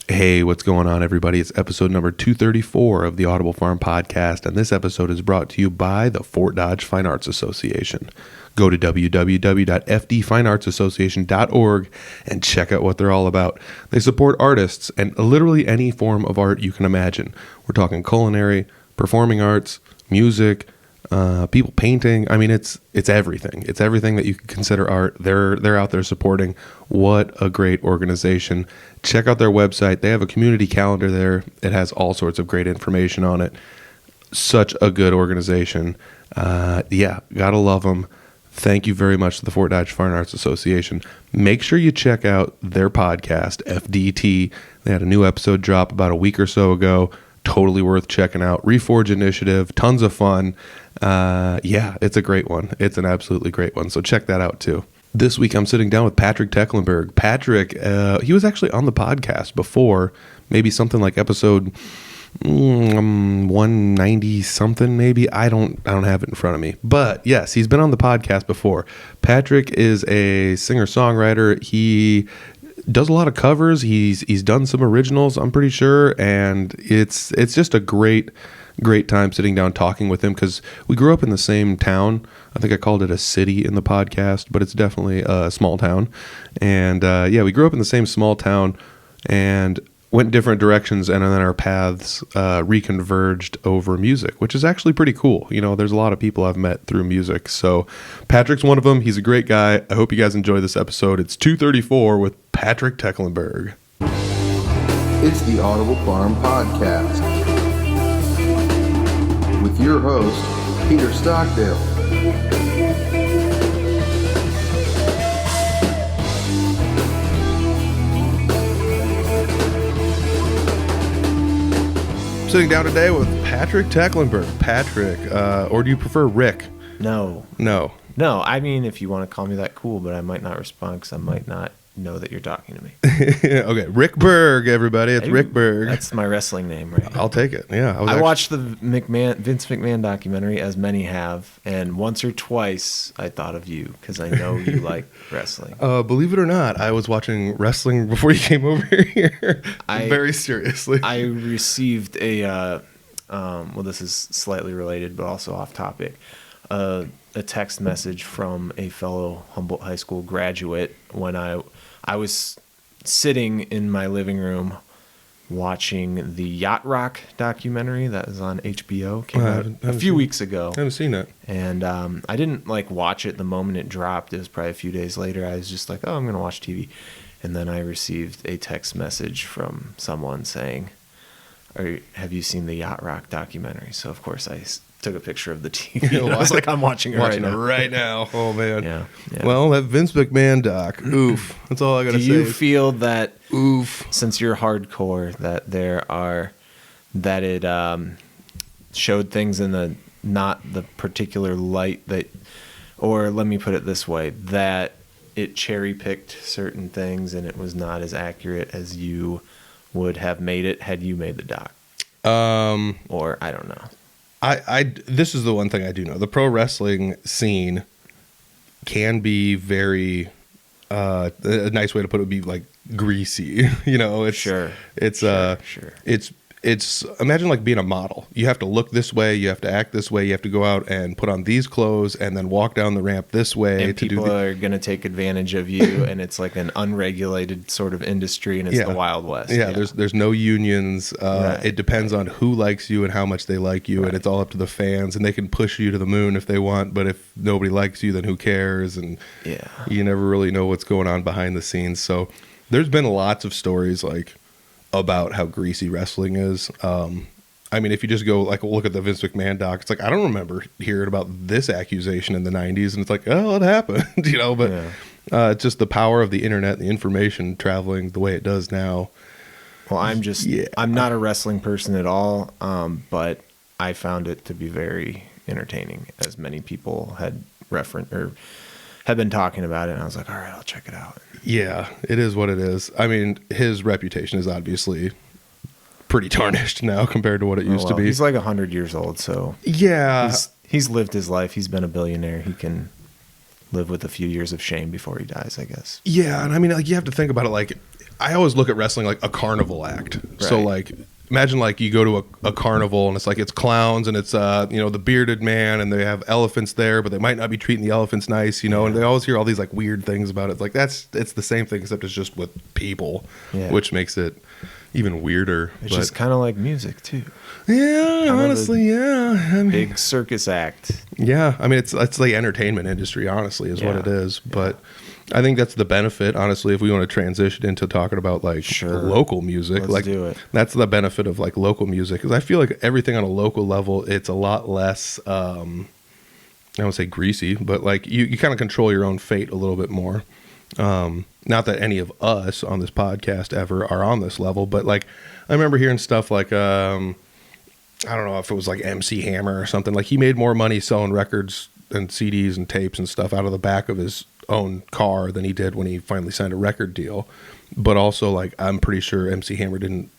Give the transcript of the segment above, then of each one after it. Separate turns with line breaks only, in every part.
Hey, what's going on, everybody? It's episode number 234 of the Audible Farm Podcast, and this episode is brought to you by the Fort Dodge Fine Arts Association. Go to www.fdfineartsassociation.org and check out what they're all about. They support artists and literally any form of art you can imagine. We're talking culinary, performing arts, music, people painting. I mean, it's everything. It's everything that you can consider art. They're out there supporting. What a great organization. Check out their website. They have a community calendar there. It has all sorts of great information on it. Such a good organization. Gotta love them. Thank you very much to the Fort Dodge Fine Arts Association. Make sure you check out their podcast, FDT. They had a new episode drop about a week or so ago. Totally worth checking out. Reforge Initiative, tons of fun. It's a great one. It's an absolutely great one. So check that out too. This week I'm sitting down with Patrick Tecklenburg. Patrick, he was actually on the podcast before, maybe something like episode 190 something maybe. I don't have it in front of me. But yes, he's been on the podcast before. Patrick is a singer-songwriter. He does a lot of covers. He's done some originals, I'm pretty sure, and it's just a great time sitting down talking with him because we grew up in the same town. I think I called it a city in the podcast, but it's definitely a small town. And we grew up in the same small town and went different directions, and then our paths reconverged over music, which is actually pretty cool. You know, there's a lot of people I've met through music. So Patrick's one of them. He's a great guy. I hope you guys enjoy this episode. It's 234 with Patrick Tecklenburg.
It's the Audible Farm Podcast with your host, Peter Stockdale.
Sitting down today with Patrick Tecklenburg. Patrick, or do you prefer Rick?
No.
No.
I mean, if you want to call me that, cool, but I might not respond because I might not know that you're talking to me.
Okay, Rick Berg, everybody. It's Rick Berg.
That's my wrestling name, right?
I'll take it. Yeah.
I watched the Vince McMahon documentary, as many have, and once or twice I thought of you because I know you like wrestling.
Believe it or not, I was watching wrestling before you came over here. Very seriously.
I received a, this is slightly related but also off topic, a text message from a fellow Humboldt High School graduate when I was sitting in my living room watching the Yacht Rock documentary that was on HBO. Came out a few weeks ago.
I haven't seen it.
And I didn't watch it the moment it dropped. It was probably a few days later. I was just like, oh, I'm going to watch TV. And then I received a text message from someone saying, have you seen the Yacht Rock documentary? So, of course, I took a picture of the TV. And I was like, I'm watching it
right now. Oh, man.
Yeah.
Well, that Vince McMahon doc, oof. That's all I got to say.
Do you feel that,
oof,
since you're hardcore, that it showed things in not the particular light that, or let me put it this way, that it cherry-picked certain things and it was not as accurate as you would have made it had you made the doc? Or I don't know.
This is the one thing I do know. The pro wrestling scene can be very, a nice way to put it would be like greasy. You know, it's
sure.
It's imagine like being a model. You have to look this way, you have to act this way, you have to go out and put on these clothes and then walk down the ramp this way.
And people are going to take advantage of you, and it's like an unregulated sort of industry, and it's the Wild West.
Yeah, there's no unions. It depends on who likes you and how much they like you, and it's all up to the fans, and they can push you to the moon if they want, but if nobody likes you, then who cares? And you never really know what's going on behind the scenes. So there's been lots of stories like about how greasy wrestling is. I mean, if you just go like look at the Vince McMahon doc, it's like, I don't remember hearing about this accusation in the 90s. And it's like, oh, it happened, you know, but it's just the power of the internet, the information traveling the way it does now.
Well, I'm not a wrestling person at all. But I found it to be very entertaining, as many people had referenced or had been talking about it, and I was like, all right, I'll check it out.
Yeah, it is what it is. I mean, his reputation is obviously pretty tarnished now compared to what it used to be.
He's like 100 years old, so
yeah,
he's lived his life. He's been a billionaire. He can live with a few years of shame before he dies, I guess.
Yeah, and I mean, like, you have to think about it. Like, I always look at wrestling like a carnival act. So
Right.
like imagine like you go to a carnival and it's like it's clowns and it's the bearded man and they have elephants there, but they might not be treating the elephants nice, and they always hear all these like weird things about it. It's like it's the same thing except it's just with people, which makes it even weirder.
It's just kind of like music too.
Yeah, honestly, yeah. I mean,
Big circus act.
yeah, I mean it's the entertainment industry, honestly, is what it is. But I think that's the benefit, honestly, if we want to transition into talking about like local music.
Let's
like
do it.
That's the benefit of like local music, because I feel like everything on a local level, it's a lot less I won't say greasy, but like you kind of control your own fate a little bit more. Not that any of us on this podcast ever are on this level, but like I remember hearing stuff like I don't know if it was like MC Hammer or something. Like he made more money selling records and CDs and tapes and stuff out of the back of his own car than he did when he finally signed a record deal. But also, like, I'm pretty sure MC Hammer didn't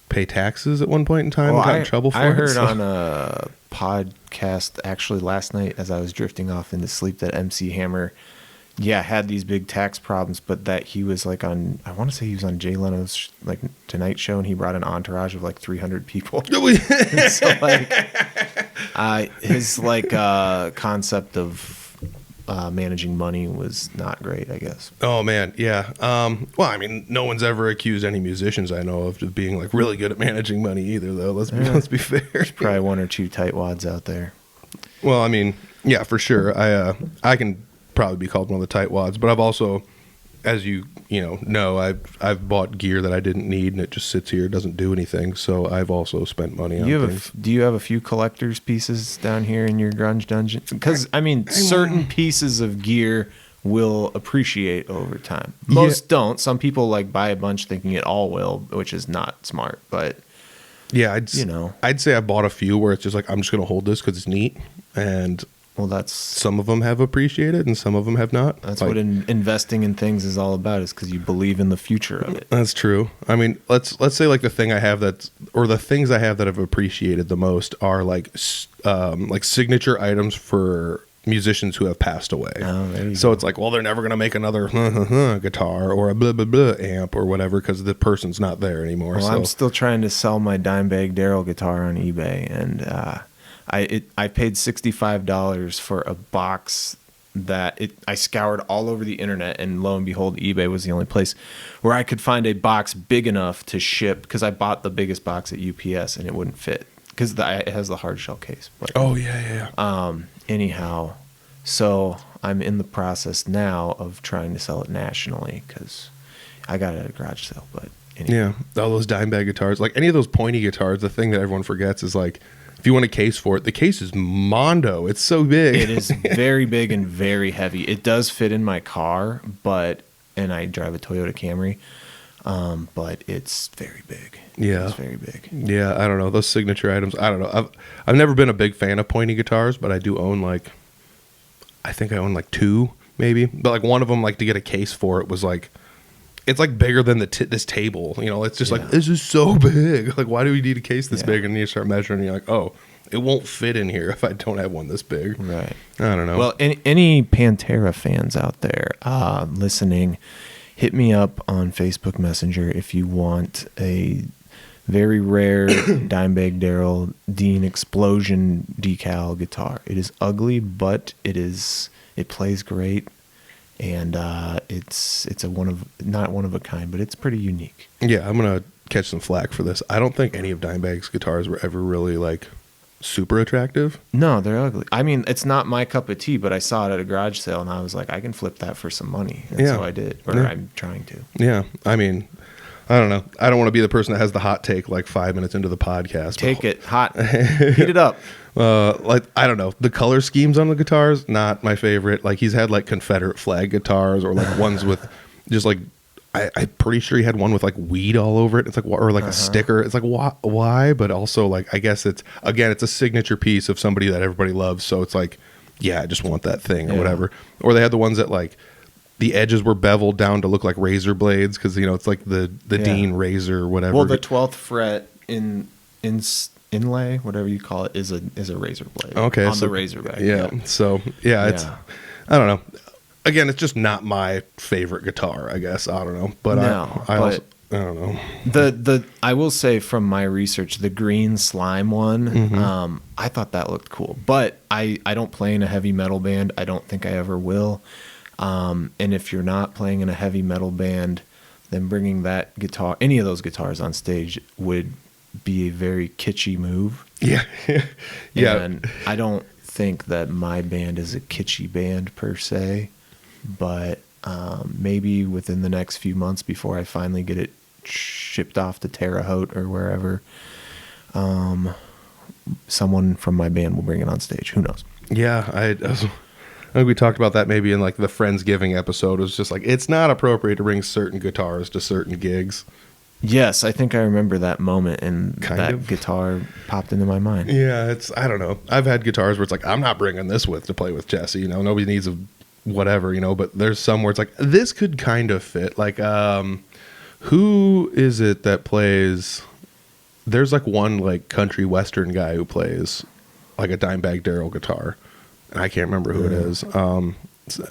pay taxes at one point in time and got in trouble for it.
I heard on a podcast actually last night as I was drifting off into sleep that MC Hammer had these big tax problems, but that he was like on, I want to say he was on Jay Leno's like Tonight Show, and he brought an entourage of like 300 people. So like his like concept of managing money was not great, I guess.
Oh man, yeah. Well, I mean, no one's ever accused any musicians I know of being like really good at managing money either, though. Let's be fair.
There's probably one or two tightwads out there.
Well, I mean, yeah, for sure. I can probably be called one of the tightwads, but I've also, as you know, I've bought gear that I didn't need and it just sits here, doesn't do anything. So I've also spent money on things.
Do you have a few collector's pieces down here in your grunge dungeon? Because I mean, certain pieces of gear will appreciate over time. Most don't. Some people like buy a bunch thinking it all will, which is not smart. But
yeah, I'd say I bought a few where it's just like I'm just gonna hold this because it's neat, and
that's
some of them have appreciated and some of them have not.
That's like, what investing in things is all about, is because you believe in the future of it.
That's true. I mean, let's say like the thing I have the things I have that I've appreciated the most are like signature items for musicians who have passed away.
Oh, there you
so
go.
It's like, well, they're never going to make another guitar or a blah blah blah amp or whatever because the person's not there anymore.
Well,
so
I'm still trying to sell my Dimebag Darrell guitar on eBay, and I paid $65 for a box that I scoured all over the internet, and lo and behold, eBay was the only place where I could find a box big enough to ship, because I bought the biggest box at UPS and it wouldn't fit because it has the hard shell case. But, anyhow, so I'm in the process now of trying to sell it nationally because I got it at a garage sale. But anyway.
Yeah, all those Dimebag guitars, like any of those pointy guitars, the thing that everyone forgets is like, if you want a case for it, the case is mondo. It's so big.
It is very big and very heavy. It does fit in my car, and I drive a Toyota Camry, but it's very big.
Yeah.
It's very big.
Yeah, I don't know. Those signature items, I don't know. I've never been a big fan of pointy guitars, but I do own I think I own two maybe. But like one of them, like to get a case for it was like, it's like bigger than this table. It's just like, this is so big. Like, why do we need a case this big? And you start measuring and you're like, oh, it won't fit in here if I don't have one this big.
Right.
I don't know.
Well, any Pantera fans out there listening, hit me up on Facebook Messenger if you want a very rare Dimebag Darrell Dean Explosion decal guitar. It is ugly, but it plays great. And it's not one of a kind, but it's pretty unique.
Yeah, I'm gonna catch some flack for this. I don't think any of Dimebag's guitars were ever really super attractive.
No, they're ugly. I mean, it's not my cup of tea, but I saw it at a garage sale and I was like, I can flip that for some money. And so I did, I'm trying to.
Yeah, I mean, I don't know. I don't want to be the person that has the hot take 5 minutes into the podcast.
Take it hot, heat it up.
I don't know, the color schemes on the guitars, not my favorite. Like he's had Confederate flag guitars or ones with just I'm pretty sure he had one with weed all over it. It's a sticker. It's why? But also I guess it's a signature piece of somebody that everybody loves. So it's I just want that thing or whatever. Or they had the ones that the edges were beveled down to look like razor blades because it's the Dean razor or whatever.
Well, the 12th fret inlay, whatever you call it, is a razor blade.
Okay,
on the razor back.
Yeah. So it's I don't know. again, it's just not my favorite guitar, I guess. I don't know. But
No,
I
but
also, I don't know.
I will say from my research, the green slime one, I thought that looked cool. But I don't play in a heavy metal band. I don't think I ever will. And if you're not playing in a heavy metal band, then bringing that guitar, any of those guitars on stage would be a very kitschy move.
Yeah. Yeah.
And I don't think that my band is a kitschy band per se, but maybe within the next few months before I finally get it shipped off to Terre Haute or wherever, someone from my band will bring it on stage. Who knows?
Yeah, I think we talked about that maybe in like the Friendsgiving episode. It was just like, it's not appropriate to bring certain guitars to certain gigs.
Yes, I think I remember that moment, and
Kind
that
of.
guitar popped into my mind.
Yeah, I don't know. I've had guitars where it's like, I'm not bringing this to play with Jesse. Nobody needs a whatever, but there's some where it's like, this could kind of fit. Like, who is it that plays? There's like one like country western guy who plays like a Dimebag Darrell guitar. And I can't remember who it is.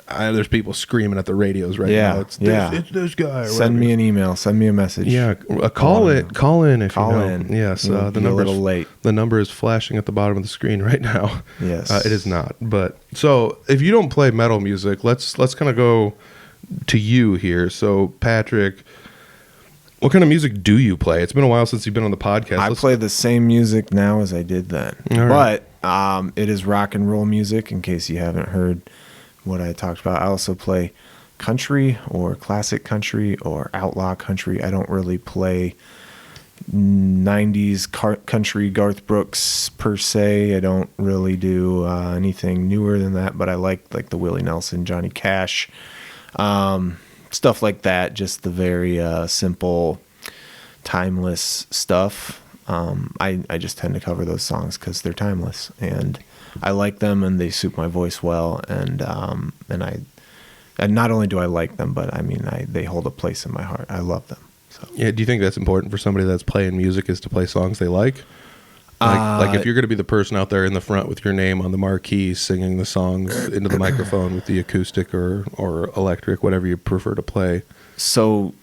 There's people screaming at the radios right now. It's this guy.
Send me an email. Send me a message.
Yeah, call in if
Call
you know.
in.
Yes,
You'll
the
be a
number
little late.
The number is flashing at the bottom of the screen right now.
Yes,
it is not. But so if you don't play metal music, let's kind of go to you here. So Patrick, what kind of music do you play? It's been a while since you've been on the podcast.
I play the same music now as I did then,
right.
but it is rock and roll music. In case you haven't heard what I talked about, I also play country or classic country or outlaw country. I don't really play 90s country Garth Brooks per se. I don't really do anything newer than that, but I like the Willie Nelson, Johnny Cash, stuff like that. Just the very simple, timeless stuff. I just tend to cover those songs because they're timeless and I like them and they suit my voice well. And not only do I like them, but they hold a place in my heart. I love them. So.
Yeah. Do you think that's important for somebody that's playing music is to play songs they like? Like if you're going to be the person out there in the front with your name on the marquee singing the songs into the microphone with the acoustic or electric, whatever you prefer to play.
So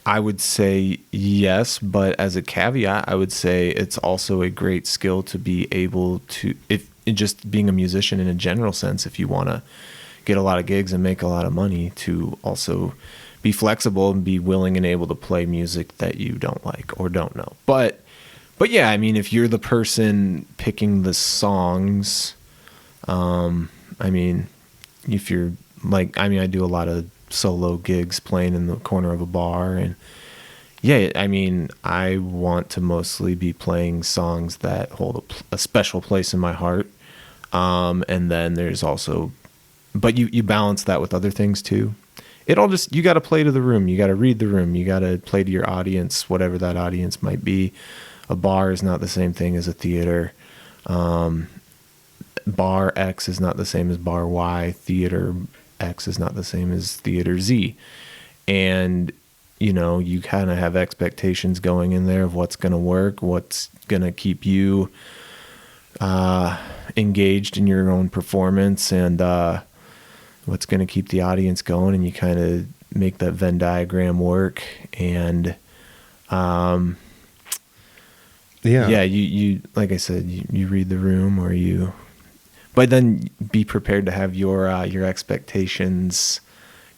I would say yes, but as a caveat, I would say it's also a great skill to be able to, if just being a musician in a general sense, if you want to get a lot of gigs and make a lot of money, to also be flexible and be willing and able to play music that you don't like or don't know. But yeah, if you're the person picking the songs, if you're like, I do a lot of solo gigs playing in the corner of a bar, and yeah, I want to mostly be playing songs that hold a special place in my heart. And then there's also, but you balance that with other things too. You got to play to the room. You got to read the room. You got to play to your audience, whatever that audience might be. A bar is not the same thing as a theater. Bar X is not the same as bar Y. Theater X is not the same as theater Z. And, you kind of have expectations going in there of what's going to work, what's going to keep you engaged in your own performance, and what's going to keep the audience going. And you kind of make that Venn diagram work. And you like I said, you read the room, but then be prepared to have your expectations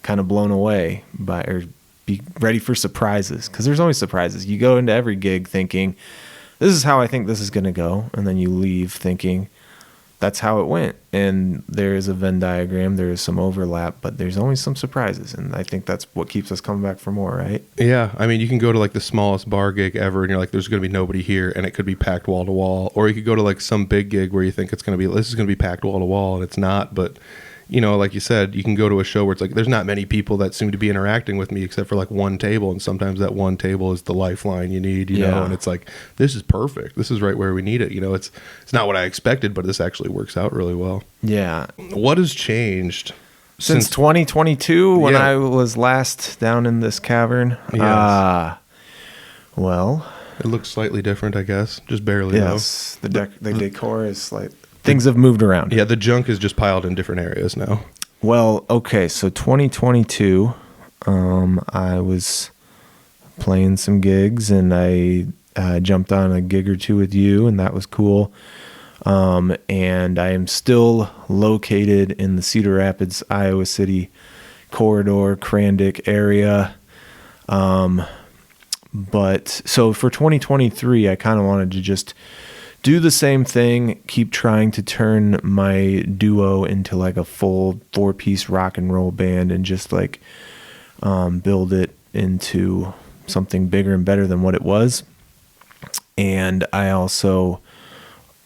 kind of blown away or be ready for surprises, because there's always surprises. You go into every gig thinking, this is how I think this is going to go, and then you leave thinking that's how it went. And there is a Venn diagram, there is some overlap, but there's always some surprises, and I think that's what keeps us coming back for more, right?
Yeah, you can go to like the smallest bar gig ever, and you're like, there's going to be nobody here, and it could be packed wall to wall. Or you could go to like some big gig where you think this is going to be packed wall to wall, and it's not. But like you said, you can go to a show where it's like, there's not many people that seem to be interacting with me except for like one table. And sometimes that one table is the lifeline you need, know, and it's like, this is perfect. This is right where we need it. It's not what I expected, but this actually works out really well.
Yeah.
What has changed
since 2022 when I was last down in this cavern?
Yes.
Well,
it looks slightly different, I guess. Just barely.
Yes. The decor is like, things have moved around.
Yeah, the junk is just piled in different areas now.
Well, okay, so 2022, I was playing some gigs, and I jumped on a gig or two with you, and that was cool. And I am still located in the Cedar Rapids, Iowa City corridor, Crandick area. But so for 2023, I kind of wanted to just do the same thing, keep trying to turn my duo into like a full 4-piece rock and roll band, and just like build it into something bigger and better than what it was. And I also,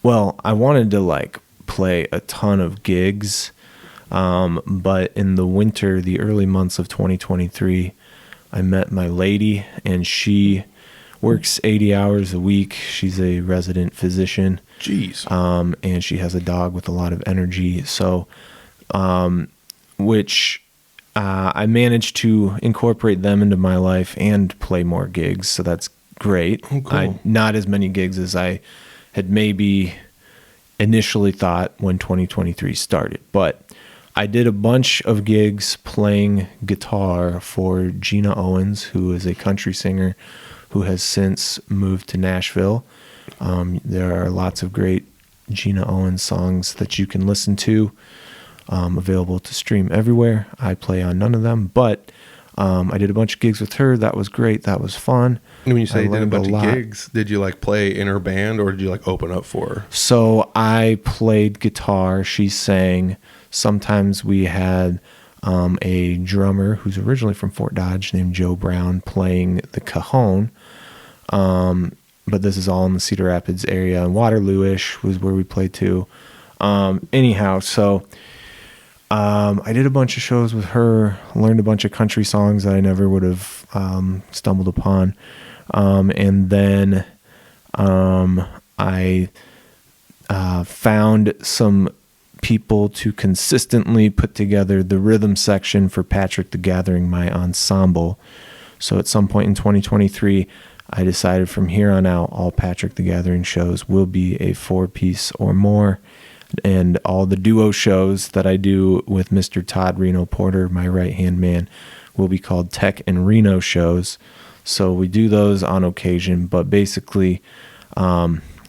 I wanted to like play a ton of gigs, but in the winter, the early months of 2023, I met my lady, and she works 80 hours a week. She's a resident physician.
Jeez.
And she has a dog with a lot of energy. So, which I managed to incorporate them into my life and play more gigs. So that's great.
Oh, cool.
Not as many gigs as I had maybe initially thought when 2023 started, but I did a bunch of gigs playing guitar for Gina Owens, who is a country singer who has since moved to Nashville. There are lots of great Gina Owens songs that you can listen to, available to stream everywhere. I play on none of them, but I did a bunch of gigs with her. That was great. That was fun.
And when you say you did a bunch
lot.
of gigs, did you like play in her band, or did you like open up for her?
So I played guitar. She sang. Sometimes we had a drummer who's originally from Fort Dodge named Joe Brown playing the cajon. But this is all in the Cedar Rapids area, and Waterloo-ish was where we played too. Anyhow, so I did a bunch of shows with her, learned a bunch of country songs that I never would have stumbled upon. And then I found some people to consistently put together the rhythm section for Patrick the Gathering, my ensemble. So at some point in 2023, I decided from here on out, all Patrick the Gathering shows will be a 4-piece or more. And all the duo shows that I do with Mr. Todd Reno Porter, my right-hand man, will be called Tech and Reno shows. So we do those on occasion, but basically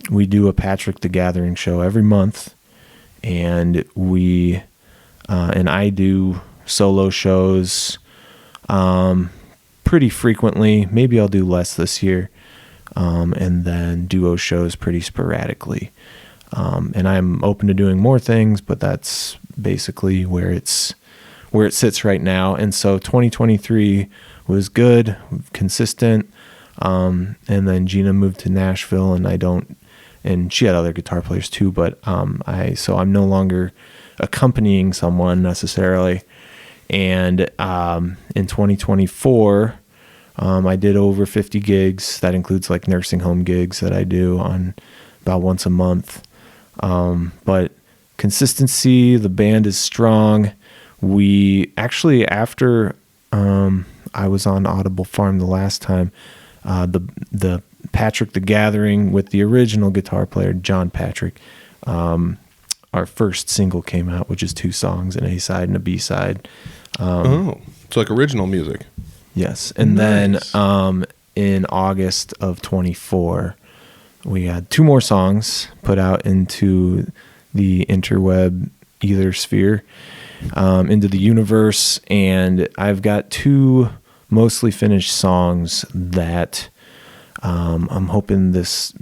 we do a Patrick the Gathering show every month. And I do solo shows pretty frequently. Maybe I'll do less this year, and then duo shows pretty sporadically. And I'm open to doing more things, but that's basically where it sits right now. And so 2023 was good, consistent. And then Gina moved to Nashville, and she had other guitar players too, but so I'm no longer accompanying someone necessarily. And in 2024, I did over 50 gigs. That includes like nursing home gigs that I do on about once a month. But consistency, the band is strong. We actually, after I was on Audible Farm the last time, the Patrick the Gathering with the original guitar player, John Patrick, our first single came out, which is 2 songs, an A-side and a B-side.
It's like original music.
Yes. And
Nice.
then in August of 24, we had 2 more songs put out into the interweb ether sphere, into the universe. And I've got 2 mostly finished songs that I'm hoping this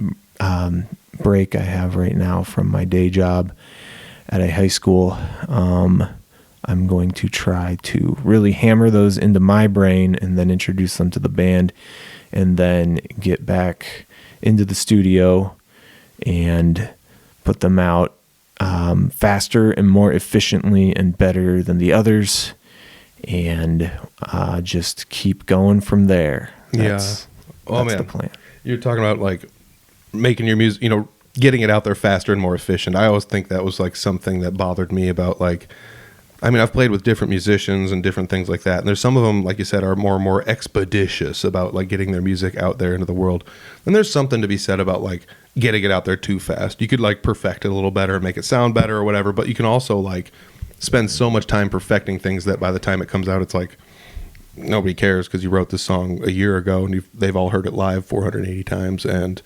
break I have right now from my day job at a high school, I'm going to try to really hammer those into my brain and then introduce them to the band, and then get back into the studio and put them out faster and more efficiently and better than the others, and just keep going from there. That's the plan.
You're talking about like making your music, getting it out there faster and more efficient. I always think that was like something that bothered me about like, I mean, I've played with different musicians and different things like that. And there's some of them, like you said, are more and more expeditious about like getting their music out there into the world. And there's something to be said about like getting it out there too fast. You could like perfect it a little better, make it sound better or whatever, but you can also like spend so much time perfecting things that by the time it comes out, it's like nobody cares because you wrote this song a year ago and they've all heard it live 480 times and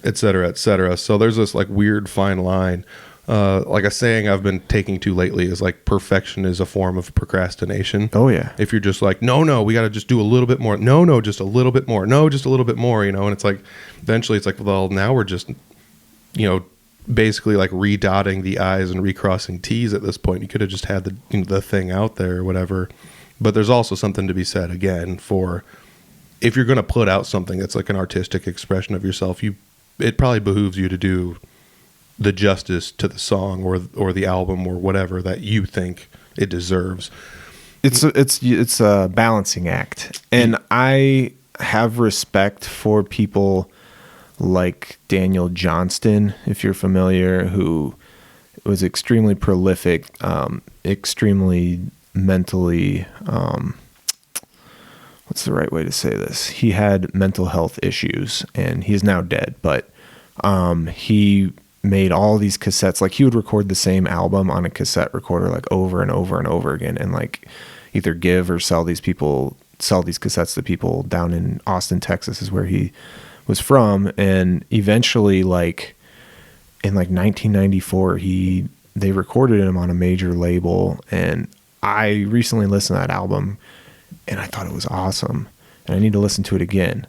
et cetera, et cetera. So there's this like weird fine line. Like a saying I've been taking to lately is like perfection is a form of procrastination.
Oh yeah.
If you're just like, no, we got to just do a little bit more. No, just a little bit more. No, just a little bit more, you know? And it's like, eventually it's like, well, now we're just, basically like redotting the I's and recrossing T's at this point. You could have just had the thing out there or whatever. But there's also something to be said again for if you're going to put out something that's like an artistic expression of yourself, it probably behooves you to do the justice to the song or the album or whatever that you think it deserves.
It's a balancing act, and I have respect for people like Daniel Johnston, if you're familiar, who was extremely prolific, extremely mentally, what's the right way to say this? He had mental health issues and he is now dead, but he made all these cassettes. Like he would record the same album on a cassette recorder like over and over and over again, and like either give or sell these cassettes to people down in Austin, Texas is where he was from. And eventually, like in like 1994, they recorded him on a major label, and I recently listened to that album and I thought it was awesome, and I need to listen to it again.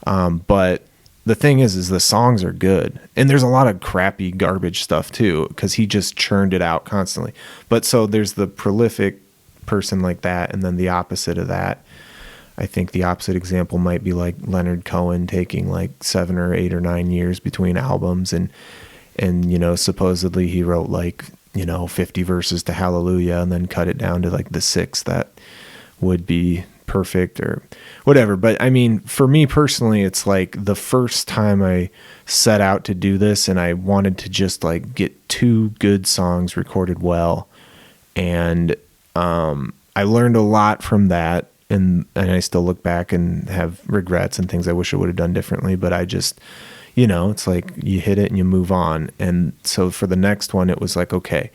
But the thing is the songs are good, and there's a lot of crappy garbage stuff too, because he just churned it out constantly. But so there's the prolific person like that, and then the opposite of that. I think the opposite example might be like Leonard Cohen taking like 7 or 8 or 9 years between albums, and supposedly he wrote like 50 verses to Hallelujah and then cut it down to like the 6 that would be perfect or whatever. But I mean, for me personally, it's like the first time I set out to do this and I wanted to just like get 2 good songs recorded well. And I learned a lot from that. And I still look back and have regrets and things I wish I would have done differently. But I just, it's like you hit it and you move on. And so for the next one, it was like, okay,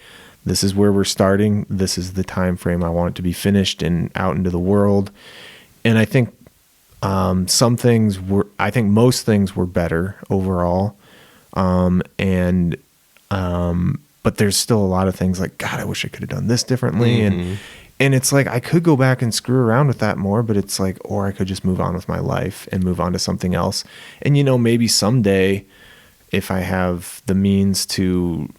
this is where we're starting. This is the time frame I want it to be finished and out into the world. And I think most things were better overall. But there's still a lot of things like, God, I wish I could have done this differently.
Mm-hmm.
And it's like, I could go back and screw around with that more, but it's like, or I could just move on with my life and move on to something else. And, maybe someday if I have the means to,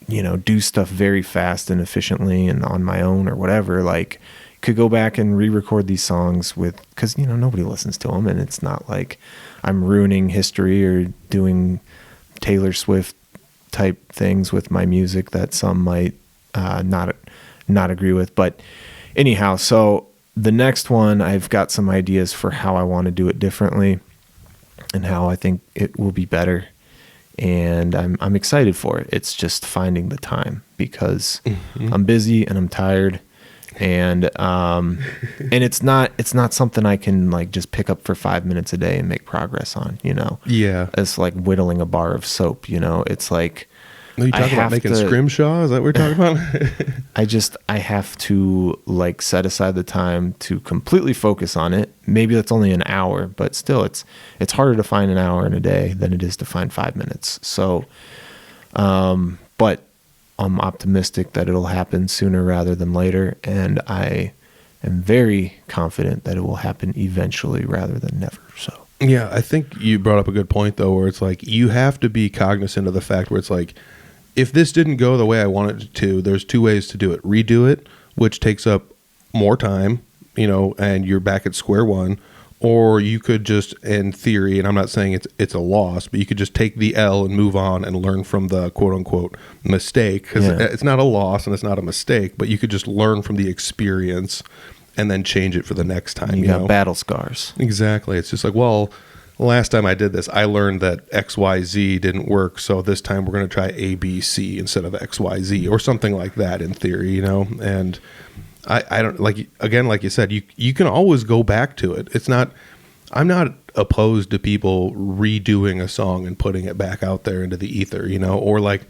do stuff very fast and efficiently and on my own or whatever, like could go back and re-record these songs cause nobody listens to them. And it's not like I'm ruining history or doing Taylor Swift type things with my music that some might, not agree with. But anyhow, so the next one, I've got some ideas for how I want to do it differently and how I think it will be better. And I'm excited for it. It's just finding the time because I'm busy and I'm tired, and it's not something I can like just pick up for 5 minutes a day and make progress on,
Yeah.
It's like whittling a bar of soap, it's like,
Are you talking about making scrimshaw? Is that what we're talking about?
I have to like set aside the time to completely focus on it. Maybe that's only an hour, but still it's harder to find an hour in a day than it is to find 5 minutes. So, but I'm optimistic that it'll happen sooner rather than later. And I am very confident that it will happen eventually rather than never. So,
yeah, I think you brought up a good point though, where it's like, you have to be cognizant of the fact where it's like, if this didn't go the way I wanted it to, there's 2 ways to do it. Redo it, which takes up more time, and you're back at square one. Or you could just, in theory, and I'm not saying it's a loss, but you could just take the L and move on and learn from the quote unquote mistake. Because it's not a loss and it's not a mistake, but you could just learn from the experience and then change it for the next time.
You got battle scars.
Exactly. It's just like, well, last time I did this, I learned that XYZ didn't work, so this time we're going to try ABC instead of XYZ or something like that in theory, And I don't like you said, you can always go back to it. I'm not opposed to people redoing a song and putting it back out there into the ether, Or like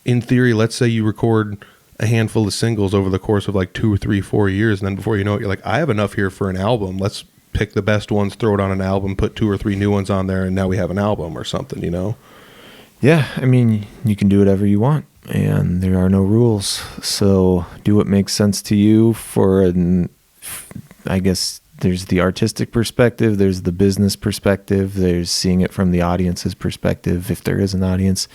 in theory, let's say you record a handful of singles over the course of like 2 or 3, 4 years, and then before you know it, you're like, I have enough here for an album. Let's pick the best ones, throw it on an album, put 2 or 3 new ones on there, and now we have an album or something, you know?
Yeah, I mean, you can do whatever you want, and there are no rules. So do what makes sense to you. I guess there's the artistic perspective, there's the business perspective, there's seeing it from the audience's perspective, if there is an audience.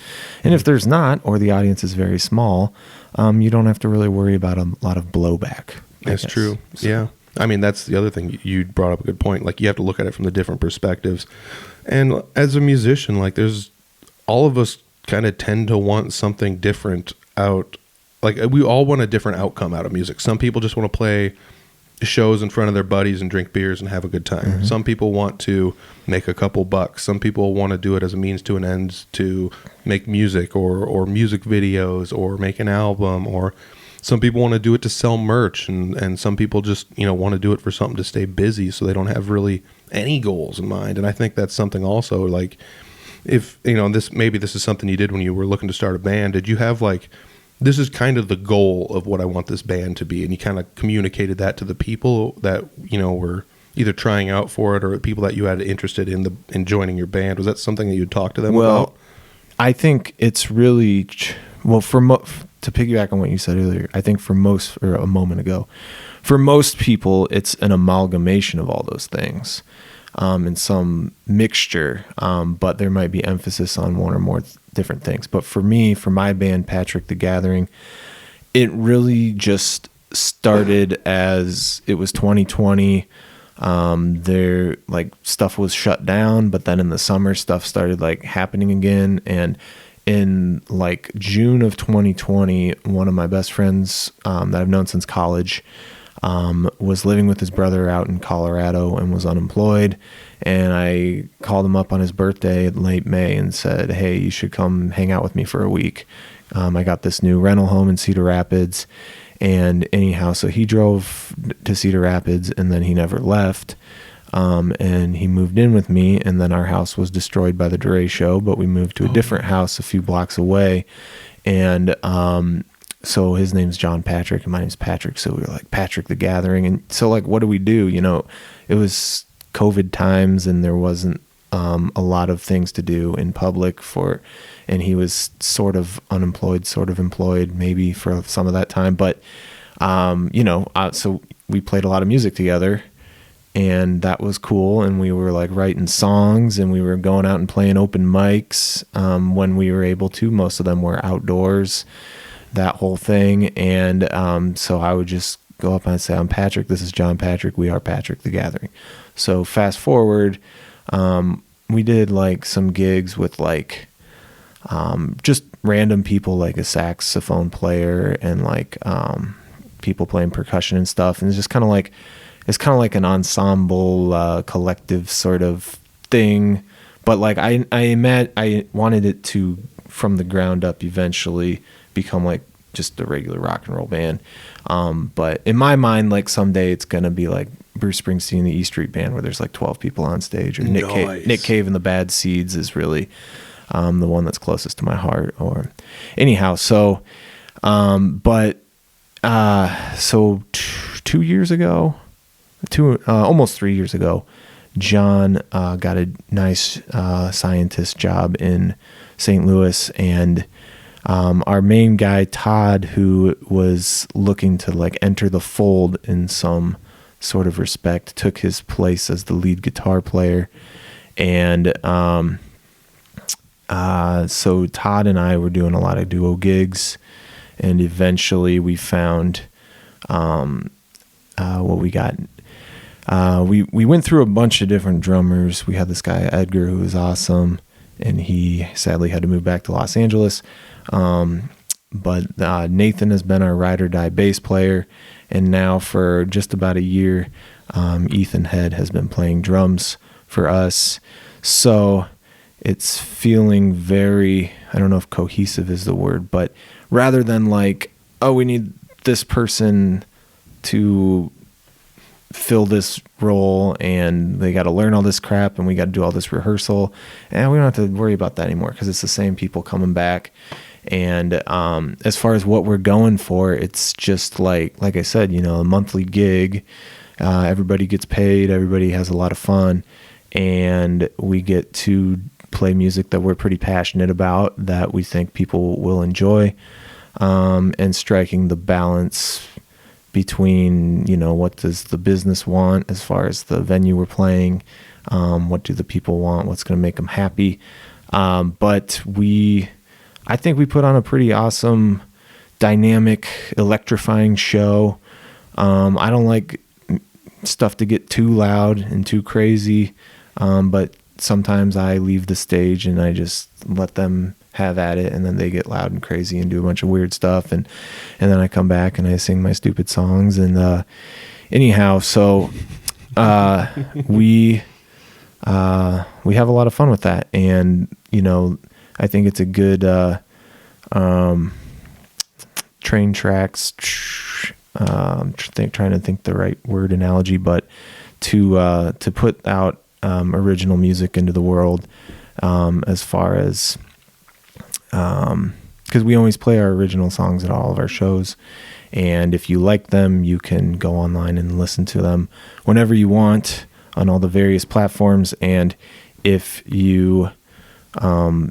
And if there's not, or the audience is very small, you don't have to really worry about a lot of blowback.
That's true. So. Yeah. I mean, that's the other thing. You brought up a good point. Like, you have to look at it from the different perspectives. And as a musician, like, all of us kind of tend to want something different out. Like, we all want a different outcome out of music. Some people just want to play shows in front of their buddies and drink beers and have a good time. Mm-hmm. Some people want to make a couple bucks. Some people want to do it as a means to an end to make music or music videos or make an album, or some people want to do it to sell merch, and some people just, want to do it for something to stay busy, so they don't have really any goals in mind. And I think that's something also, like, if, this is something you did when you were looking to start a band. Did you have like, this is kind of the goal of what I want this band to be, and you kind of communicated that to the people that, were either trying out for it or people that you had interested in joining your band? Was that something that you'd talk to them about?
I think it's really, to piggyback on what you said earlier, I think a moment ago, for most people, it's an amalgamation of all those things, and some mixture, but there might be emphasis on one or more different things. But for me, for my band, Patrick the Gathering, it really just started as it was 2020. There, like, stuff was shut down, but then in the summer stuff started like happening again. And in like June of 2020, one of my best friends that I've known since college was living with his brother out in Colorado and was unemployed. And I called him up on his birthday in late May and said, hey, you should come hang out with me for a week. I got this new rental home in Cedar Rapids. And anyhow, so he drove to Cedar Rapids, and then he never left. And he moved in with me, and then our house was destroyed by the derecho, but we moved to a different house a few blocks away. And so his name's John Patrick, and my name's Patrick. So we were like, Patrick the Gathering. And so, like, what do we do? It was COVID times, and there wasn't a lot of things to do in public and he was sort of unemployed, sort of employed maybe for some of that time. But, so we played a lot of music together, and that was cool. And we were like writing songs, and we were going out and playing open mics when we were able to. Most of them were outdoors, that whole thing. And so I would just go up and say, I'm Patrick, this is John Patrick, we are Patrick the Gathering. So fast forward, we did like some gigs with like just random people, like a saxophone player and like people playing percussion and stuff. And it's just kind of like an ensemble, collective sort of thing. But like I wanted it to, from the ground up, eventually become like just a regular rock and roll band. But in my mind, like someday it's gonna be like Bruce Springsteen and the E Street Band, where there's like 12 people on stage, or Nick Cave and the Bad Seeds is really the one that's closest to my heart. Or anyhow, so so 2 years ago, almost 3 years ago, John got a nice scientist job in St. Louis, and our main guy, Todd, who was looking to like enter the fold in some sort of respect, took his place as the lead guitar player. And so Todd and I were doing a lot of duo gigs, and eventually we found what we got. We went through a bunch of different drummers. We had this guy Edgar, who was awesome, and he sadly had to move back to Los Angeles. But Nathan has been our ride or die bass player, and now for just about a year, Ethan Head has been playing drums for us. So it's feeling very, I don't know if cohesive is the word, but rather than like, oh, we need this person to fill this role and they got to learn all this crap and we got to do all this rehearsal, and we don't have to worry about that anymore because it's the same people coming back. And as far as what we're going for, it's just like I said, a monthly gig. Everybody gets paid. Everybody has a lot of fun. And we get to play music that we're pretty passionate about, that we think people will enjoy, and striking the balance between, what does the business want as far as the venue we're playing, what do the people want, what's going to make them happy. But I think we put on a pretty awesome, dynamic, electrifying show. I don't like stuff to get too loud and too crazy, but sometimes I leave the stage and I just let them have at it, and then they get loud and crazy and do a bunch of weird stuff, and then I come back and I sing my stupid songs. And anyhow, so we have a lot of fun with that, and I think it's a good train tracks. Trying to think the right word analogy, but to put out original music into the world, as far as because we always play our original songs at all of our shows, and if you like them, you can go online and listen to them whenever you want on all the various platforms. And if you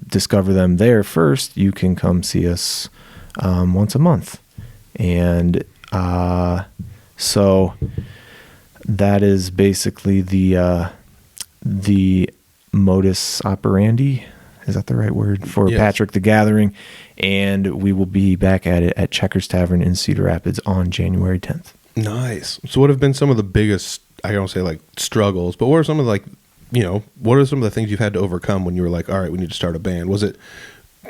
discover them there first, you can come see us once a month. And so that is basically the modus operandi. Is that the right word for
Yes.
Patrick the Gathering? And we will be back at it at Checkers Tavern in Cedar Rapids on January 10th.
Nice. So what have been some of the biggest, I don't say like struggles, but what are some of what are some of the things you've had to overcome when you were like, all right, we need to start a band? Was it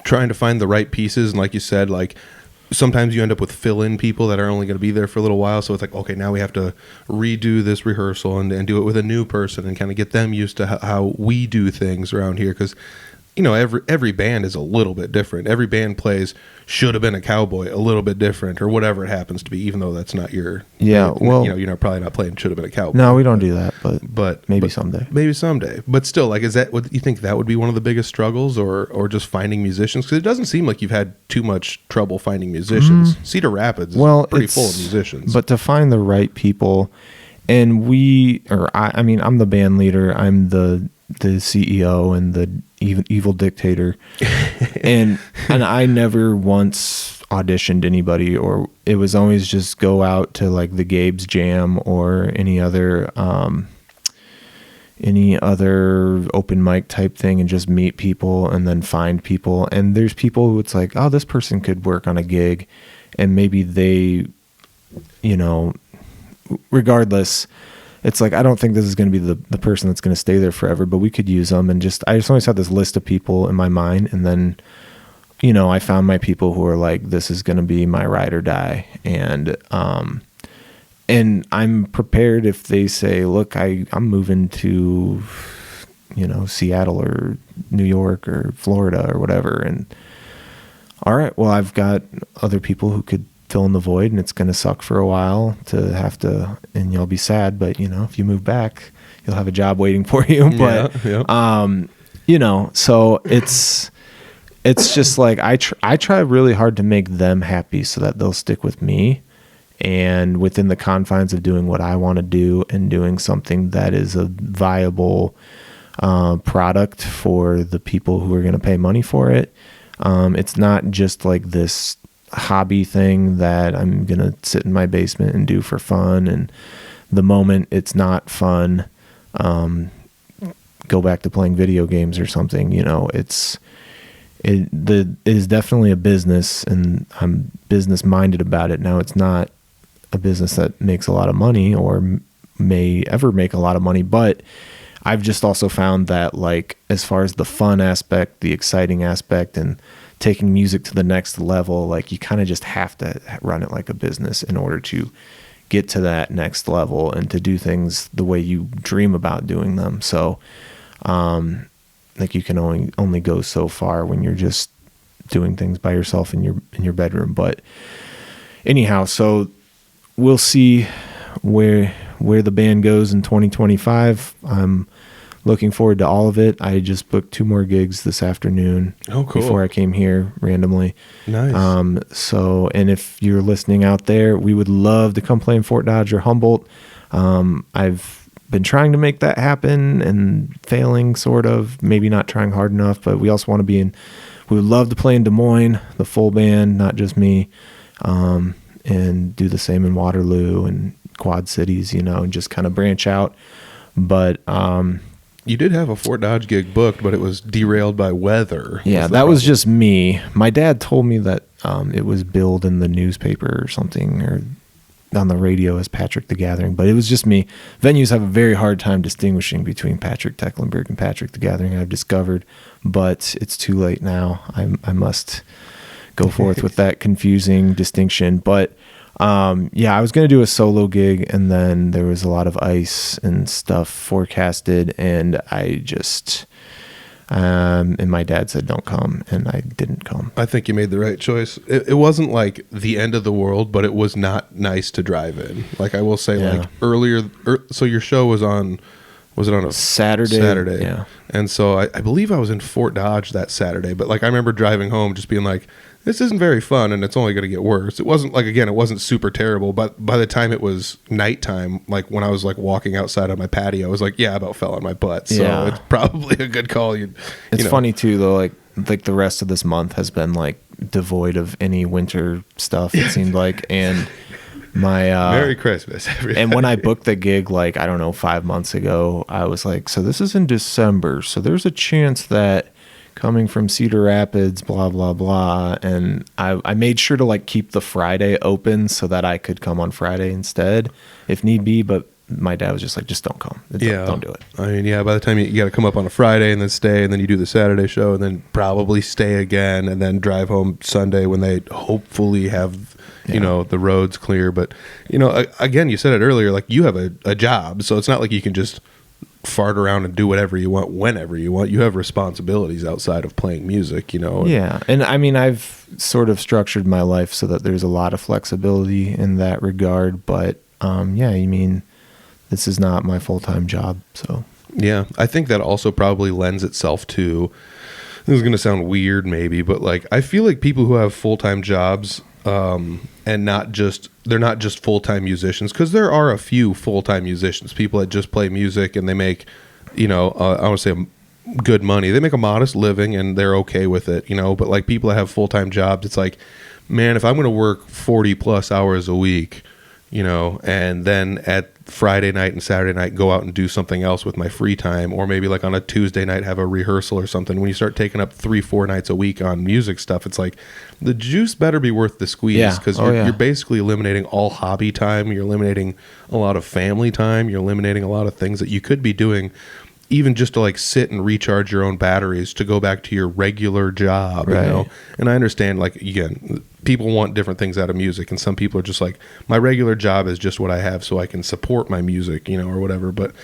trying to find the right pieces? And like you said, like sometimes you end up with fill-in people that are only going to be there for a little while. So it's like, okay, now we have to redo this rehearsal and do it with a new person and kind of get them used to how we do things around here. Because, every band is a little bit different. Every band plays Should Have Been a Cowboy a little bit different, or whatever it happens to be, even though that's not your...
Yeah, well...
you're probably not playing Should Have Been a Cowboy.
No, we don't do that, but maybe
but
someday.
Maybe someday. But still, like, is that what you think that would be one of the biggest struggles, or just finding musicians? Because it doesn't seem like you've had too much trouble finding musicians. Cedar Rapids is pretty full of musicians.
But to find the right people, and I'm the band leader, I'm the CEO and the evil dictator, and I never once auditioned anybody, or it was always just go out to like the Gabe's Jam or any other open mic type thing and just meet people and then find people. And there's people who it's like, oh, this person could work on a gig, and maybe they, regardless, it's like, I don't think this is going to be the person that's going to stay there forever, but we could use them. And I just always had this list of people in my mind. And then, I found my people who are like, this is going to be my ride or die. And I'm prepared if they say, look, I'm moving to, Seattle or New York or Florida or whatever. And all right, well, I've got other people who could fill in the void, and it's going to suck for a while to have to, and you'll be sad, but if you move back, you'll have a job waiting for you. But so it's just like I try really hard to make them happy so that they'll stick with me, and within the confines of doing what I want to do and doing something that is a viable product for the people who are going to pay money for it. It's not just like this hobby thing that I'm going to sit in my basement and do for fun. And the moment it's not fun, go back to playing video games or something. It is definitely a business, and I'm business minded about it. Now, it's not a business that makes a lot of money or may ever make a lot of money, but I've just also found that, like, as far as the fun aspect, the exciting aspect, and taking music to the next level, like, you kind of just have to run it like a business in order to get to that next level and to do things the way you dream about doing them. So, like, you can only go so far when you're just doing things by yourself in your bedroom. But anyhow, so we'll see where the band goes in 2025. I'm looking forward to all of it. I just booked 2 more gigs this afternoon.
Oh, cool.
Before I came here randomly.
Nice.
And if you're listening out there, we would love to come play in Fort Dodge or Humboldt. I've been trying to make that happen and failing, sort of, maybe not trying hard enough, but we also want to be we would love to play in Des Moines, the full band, not just me, and do the same in Waterloo and Quad Cities, and just kind of branch out. But
you did have a Fort Dodge gig booked, but it was derailed by weather.
Yeah, that was just me. My dad told me that it was billed in the newspaper or something, or on the radio as Patrick the Gathering, but it was just me. Venues have a very hard time distinguishing between Patrick Tecklenburg and Patrick the Gathering, I've discovered, but it's too late now. I must go forth with that confusing distinction. But I was going to do a solo gig, and then there was a lot of ice and stuff forecasted, and I just and my dad said don't come, and I didn't come.
I think you made the right choice. It wasn't like the end of the world, but it was not nice to drive in. Like, I will say, like earlier, so your show was it on a Saturday?
Yeah.
And so I believe I was in Fort Dodge that Saturday, but like I remember driving home just being like, this isn't very fun, and it's only going to get worse. It wasn't like, again, it wasn't super terrible, but by the time it was nighttime, like when I was like walking outside on my patio, I was like, I about fell on my butt. So it's probably a good call.
It's funny too, though, like the rest of this month has been like devoid of any winter stuff, it seemed like. And my
Merry Christmas, everybody.
And when I booked the gig, like, I don't know, 5 months ago, I was like, so this is in December, so there's a chance that coming from Cedar Rapids, blah, blah, blah. And I made sure to like keep the Friday open so that I could come on Friday instead if need be. But my dad was just like, just don't come. Don't do it.
I mean, by the time you got to come up on a Friday and then stay, and then you do the Saturday show and then probably stay again and then drive home Sunday when they hopefully have, the roads clear. But, again, you said it earlier, like you have a job. So it's not like you can just fart around and do whatever you want whenever you want. You have responsibilities outside of playing music,
Yeah. And I mean, I've sort of structured my life so that there's a lot of flexibility in that regard. But this is not my full-time job. So
yeah, I think that also probably lends itself to, this is going to sound weird maybe, but like I feel like people who have full-time jobs and they're not just full-time musicians, because there are a few full-time musicians, people that just play music and they make, I want to say good money. They make a modest living and they're okay with it, but like people that have full-time jobs, it's like, man, if I'm going to work 40 plus hours a week, and then at Friday night and Saturday night go out and do something else with my free time, or maybe like on a Tuesday night have a rehearsal or something. When you start taking up 3-4 nights a week on music stuff, it's like the juice better be worth the squeeze, because you're basically eliminating all hobby time. You're eliminating a lot of family time. You're eliminating a lot of things that you could be doing even just to like sit and recharge your own batteries to go back to your regular job,
right.
And I understand, like, again, people want different things out of music, and some people are just like, my regular job is just what I have so I can support my music, or whatever. But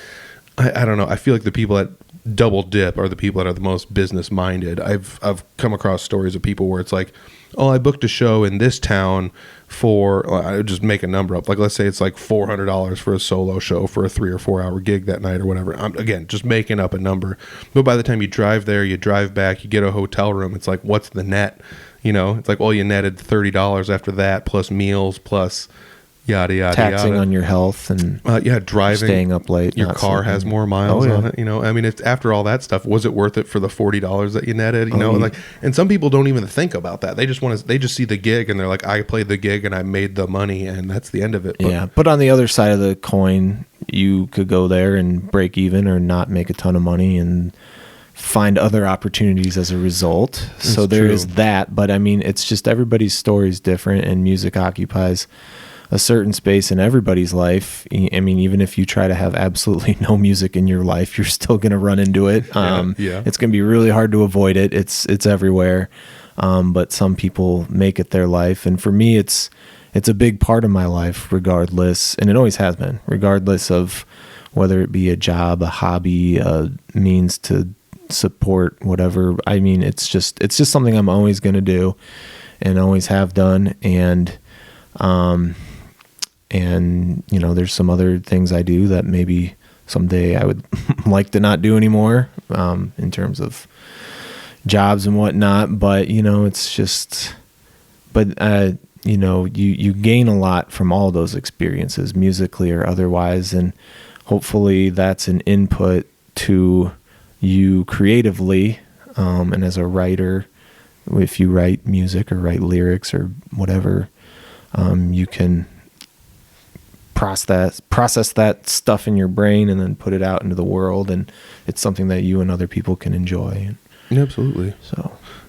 I don't know. I feel like the people that double dip are the people that are the most business minded. I've come across stories of people where it's like, oh, I booked a show in this town for, I would just make a number up. Like, let's say it's like $400 for a solo show for a 3 or 4 hour gig that night or whatever. I'm, again, just making up a number. But by the time you drive there, you drive back, you get a hotel room, it's like, what's the net? It's like, well, you netted $30 after that, plus meals, plus yada, yada,
taxing
yada.
on your health and
driving,
staying up late.
Your car has more miles on it. I mean, it's after all that stuff, was it worth it for the $40 that you netted? And some people don't even think about that. They just see the gig and they're like, I played the gig and I made the money and that's the end of it.
But on the other side of the coin, you could go there and break even or not make a ton of money and find other opportunities as a result. So there is that. But I mean, it's just everybody's story is different, and music occupies a certain space in everybody's life. I mean, even if you try to have absolutely no music in your life, you're still going to run into it. It's going to be really hard to avoid it. It's everywhere. But some people make it their life. And for me, it's a big part of my life, regardless. And it always has been, regardless of whether it be a job, a hobby, a means to support, whatever. I mean, it's just something I'm always going to do and always have done. And there's some other things I do that maybe someday I would like to not do anymore, in terms of jobs and whatnot. But, it's just, but, you gain a lot from all those experiences, musically or otherwise. And hopefully that's an input to you creatively. And as a writer, if you write music or write lyrics or whatever, you can process that stuff in your brain and then put it out into the world, and it's something that you and other people can enjoy.
Yeah, absolutely.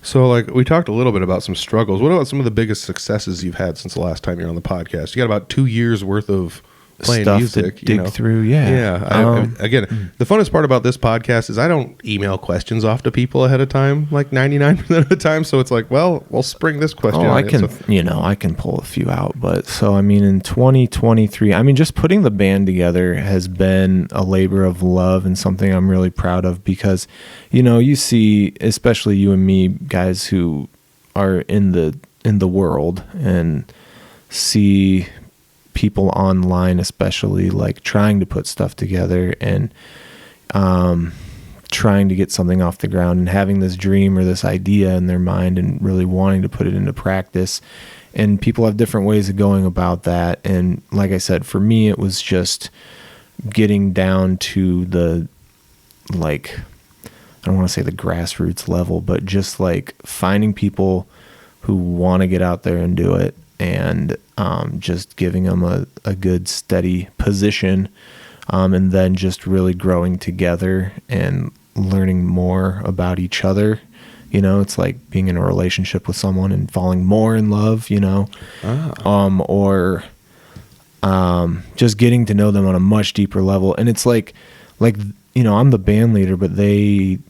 So like we talked a little bit about some struggles. What about some of the biggest successes you've had since the last time you're on the podcast? You got about 2 years worth of playing
stuff
music,
to dig through.
Again, the funnest part about this podcast is I don't email questions off to people ahead of time, like 99% of the time. So it's like, well, we'll spring this question.
I can pull a few out. But so, in 2023, just putting the band together has been a labor of love and something I'm really proud of, because, you see, especially you and me, guys who are in the world and see people online, especially, like trying to put stuff together and trying to get something off the ground and having this dream or this idea in their mind and really wanting to put it into practice. And people have different ways of going about that. And like I said, for me, it was just getting down to the, like, I don't want to say the grassroots level, but just like finding people who want to get out there and do it, and just giving them a good steady position, and then just really growing together and learning more about each other. It's like being in a relationship with someone and falling more in love, or just getting to know them on a much deeper level. And it's like I'm the band leader, but they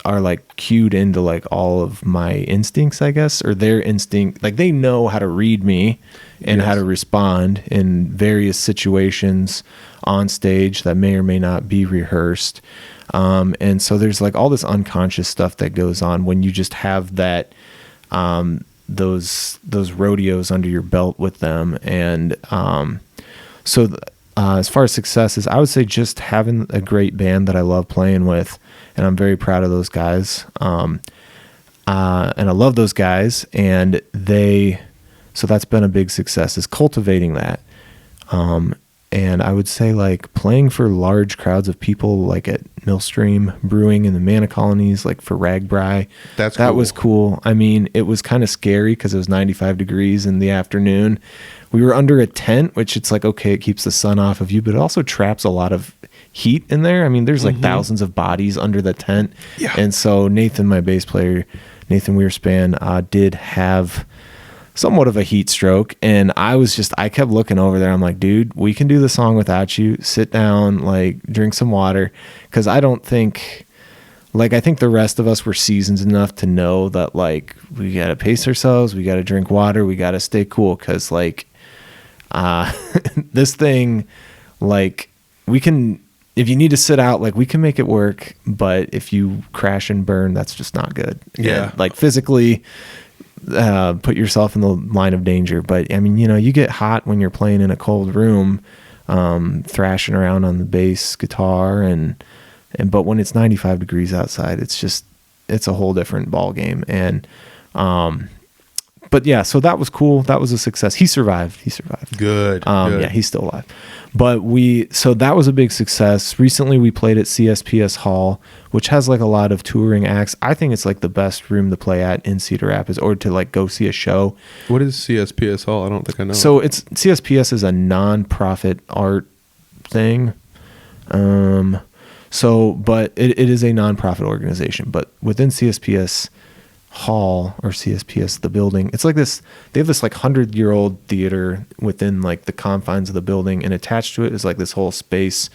are like cued into like all of my instincts, I guess, or their instinct. Like they know how to read me and how to respond in various situations on stage that may or may not be rehearsed. And so there's like all this unconscious stuff that goes on when you just have that, those rodeos under your belt with them. And, as far as successes, I would say just having a great band that I love playing with, and I'm very proud of those guys. And I love those guys, and so that's been a big success, is cultivating that. And I would say like playing for large crowds of people, like at Millstream Brewing in the Mana Colonies, like for Ragbri. That was cool. It was kind of scary because it was 95 degrees in the afternoon. We were under a tent, which it's like, okay, it keeps the sun off of you, but it also traps a lot of heat in there. There's like thousands of bodies under the tent. Yeah. And so Nathan, my bass player, Nathan Weerspan, did have somewhat of a heat stroke. And I kept looking over there. I'm like, dude, we can do the song without you. Sit down, like drink some water. Cause I think the rest of us were seasoned enough to know that like, we got to pace ourselves. We got to drink water. We got to stay cool. Cause like, this thing, like if you need to sit out, like we can make it work, but if you crash and burn, that's just not good.
Yeah.
And, like physically, put yourself in the line of danger. But you get hot when you're playing in a cold room, thrashing around on the bass guitar but when it's 95 degrees outside, it's a whole different ball game. And, but yeah, so that was cool. That was a success. He survived.
Good.
Yeah, he's still alive. But so that was a big success. Recently we played at CSPS Hall, which has like a lot of touring acts. I think it's like the best room to play at in Cedar Rapids, or to like go see a show.
What is CSPS Hall? I don't think I know.
So CSPS is a non-profit art thing. But it is a non-profit organization, but within CSPS Hall, or CSPS, the building, it's like this, they have this like 100-year-old theater within like the confines of the building, and attached to it is like this whole space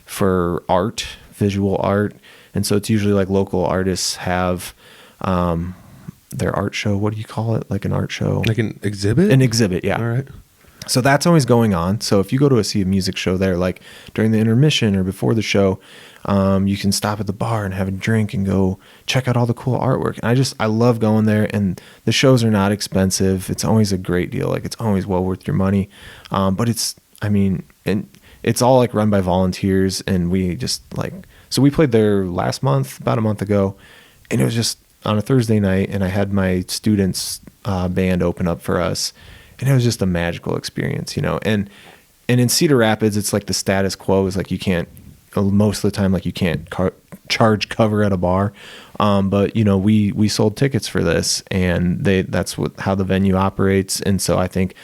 for art, visual art. And so it's usually like local artists have their art show. What do you call it? Like an art show?
Like an exhibit?
An exhibit, yeah.
All right.
So that's always going on. So if you go to see a music show there, like during the intermission or before the show, you can stop at the bar and have a drink and go check out all the cool artwork. And I love going there, and the shows are not expensive. It's always a great deal. Like it's always well worth your money. But and it's all like run by volunteers, and we just like, so we played there last month, about a month ago, and it was just on a Thursday night, and I had my students band open up for us, and it was just a magical experience, you know. And in Cedar Rapids, it's like the status quo is like you can't, most of the time, like you can't charge cover at a bar. But you know, we sold tickets for this, and that's how the venue operates. And so I think,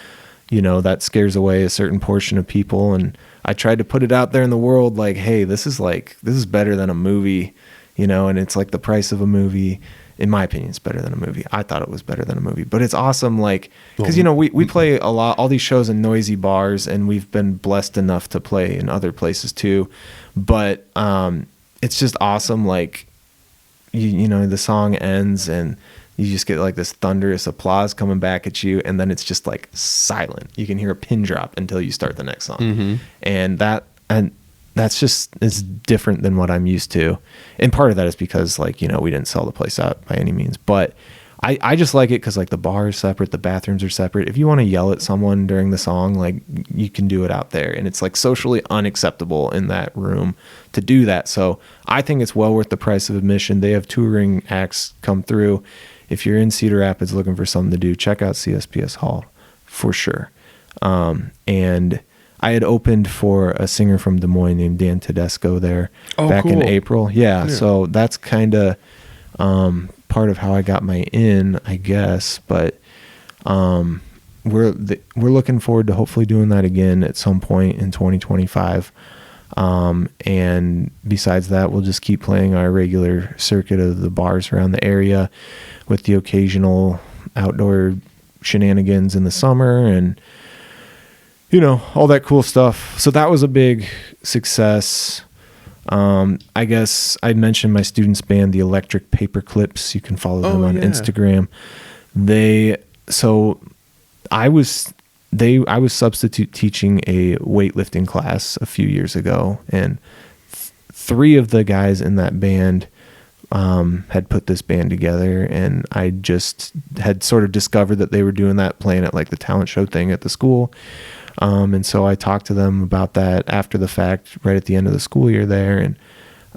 you know, that scares away a certain portion of people. And I tried to put it out there in the world, like, hey, this is better than a movie, you know, and it's like the price of a movie. In my opinion, it's better than a movie. I thought it was better than a movie, but it's awesome. Like, cause you know, we play all these shows in noisy bars, and we've been blessed enough to play in other places too. But, it's just awesome. Like, you know, the song ends and you just get like this thunderous applause coming back at you, and then it's just like silent. You can hear a pin drop until you start the next song. Mm-hmm. And that's just, it's different than what I'm used to. And part of that is because, like, you know, we didn't sell the place out by any means, but I just like it because, like, the bar is separate, the bathrooms are separate. If you want to yell at someone during the song, like, you can do it out there, and it's like socially unacceptable in that room to do that. So I think it's well worth the price of admission. They have touring acts come through. If you're in Cedar Rapids looking for something to do, check out CSPS Hall for sure. And I had opened for a singer from Des Moines named Dan Tedesco there back in April. Yeah. So that's kind of part of how I got my in, I guess. But we're looking forward to hopefully doing that again at some point in 2025. And besides that, we'll just keep playing our regular circuit of the bars around the area with the occasional outdoor shenanigans in the summer and, you know, all that cool stuff. So that was a big success. I guess I'd mentioned my students' band, the Electric Paperclips. You can follow them on Instagram. I was substitute teaching a weightlifting class a few years ago, and three of the guys in that band had put this band together, and I just had sort of discovered that they were doing that, playing at like the talent show thing at the school. And so I talked to them about that after the fact, right at the end of the school year there.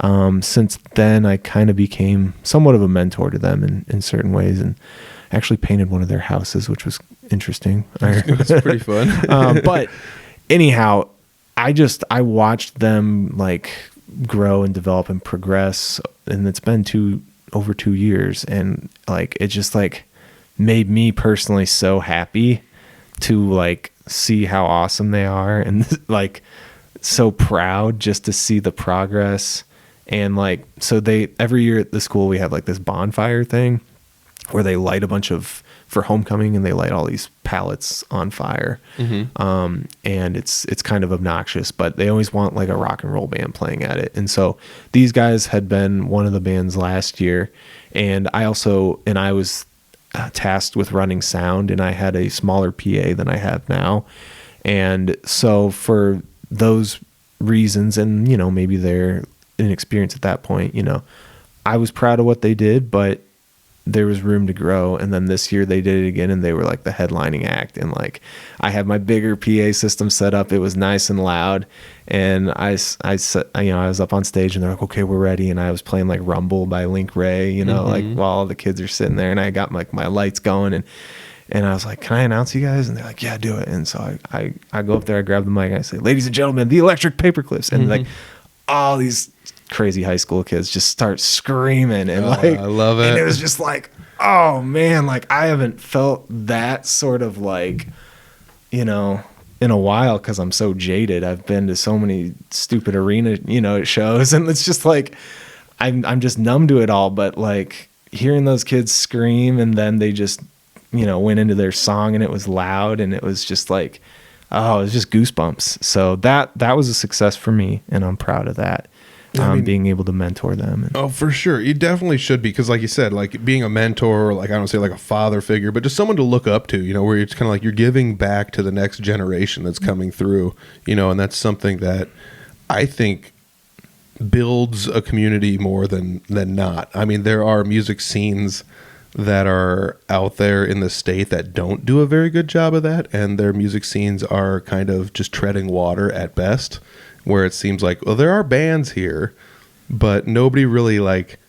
And since then, I kind of became somewhat of a mentor to them in certain ways, and actually painted one of their houses, which was interesting.
It's pretty fun.
But anyhow, I watched them like grow and develop and progress, and it's been over 2 years, and like it just like made me personally so happy to like see how awesome they are, and like so proud just to see the progress. And like, so every year at the school we have like this bonfire thing where they light a bunch of, for homecoming, and they light all these pallets on fire. Mm-hmm. And it's kind of obnoxious, but they always want like a rock and roll band playing at it. And so these guys had been one of the bands last year, and I was tasked with running sound, and I had a smaller PA than I have now. And so for those reasons, and you know, maybe they're inexperienced at that point, you know, I was proud of what they did, but there was room to grow. And then this year they did it again, and they were like the headlining act, and like I had my bigger PA system set up. It was nice and loud, and I was up on stage, and they're like, okay, we're ready. And I was playing like Rumble by Link Ray, you know, like while all the kids are sitting there, and I got like my lights going, and I was like, can I announce you guys? And they're like, yeah, do it. And so I go up there, I grab the mic, and I say, ladies and gentlemen, the Electric Paperclips. And like all these crazy high school kids just start screaming, and like,
I love it.
And it was just like, oh man, like I haven't felt that sort of like, you know, in a while, because I'm so jaded. I've been to so many stupid arena, you know, shows, and it's just like I'm just numb to it all. But like hearing those kids scream, and then they just, you know, went into their song, and it was loud, and it was just like, oh, it was just goosebumps. So that was a success for me, and I'm proud of that. Being able to mentor them.
Oh, for sure. You definitely should be, because like you said, like being a mentor, or like, I don't say like a father figure, but just someone to look up to, you know, where it's kind of like you're giving back to the next generation that's coming through, you know, and that's something that I think builds a community more than not. I mean, there are music scenes that are out there in the state that don't do a very good job of that, and their music scenes are kind of just treading water at best, where it seems like, well, there are bands here, but nobody really like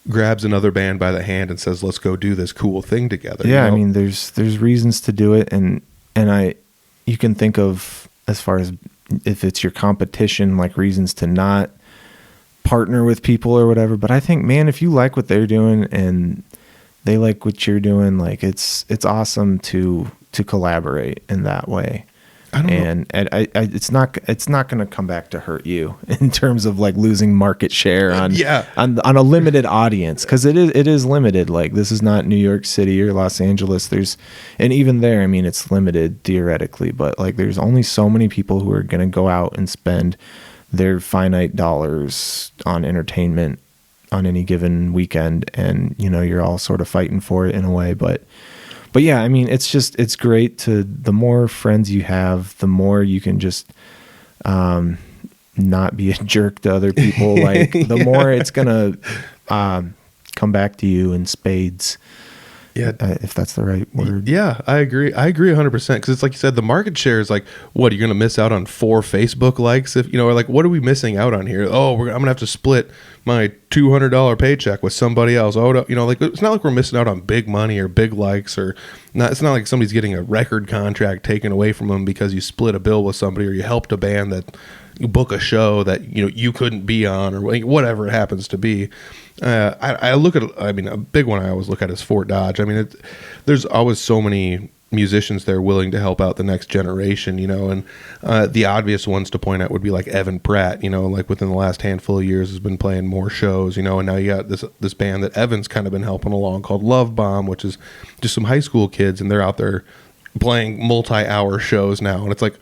grabs another band by the hand and says, let's go do this cool thing together.
Yeah,
you know?
I mean, there's reasons to do it, and you can think of, as far as if it's your competition, like reasons to not partner with people or whatever. But I think, man, if you like what they're doing and they like what you're doing, like it's awesome to collaborate in that way. I don't know. And it's not going to come back to hurt you in terms of like losing market share on a limited audience, because it is limited. Like, this is not New York City or Los Angeles. And even there, I mean, it's limited theoretically, but like there's only so many people who are going to go out and spend their finite dollars on entertainment on any given weekend, and you're all sort of fighting for it in a way, but yeah, I mean, it's great the more friends you have, the more you can just not be a jerk to other people. Like, the more it's going to come back to you in spades. Yeah. If that's the right word.
Yeah, I agree 100%. Because it's like you said, the market share is like, what, you're going to miss out on 4 Facebook likes? If or like, what are we missing out on here? Oh, I'm going to have to split my $200 paycheck with somebody else. Oh, like, it's not like we're missing out on big money or big likes, or not. It's not like somebody's getting a record contract taken away from them because you split a bill with somebody, or you helped a band that you book a show that you couldn't be on, or whatever it happens to be. I look at, I mean, a big one I always look at is Fort Dodge. I mean, there's always so many musicians there willing to help out the next generation, and the obvious ones to point out would be like Evan Pratt, like within the last handful of years has been playing more shows, and now you got this band that Evan's kind of been helping along called Love Bomb, which is just some high school kids, and they're out there playing multi-hour shows now, and it's like,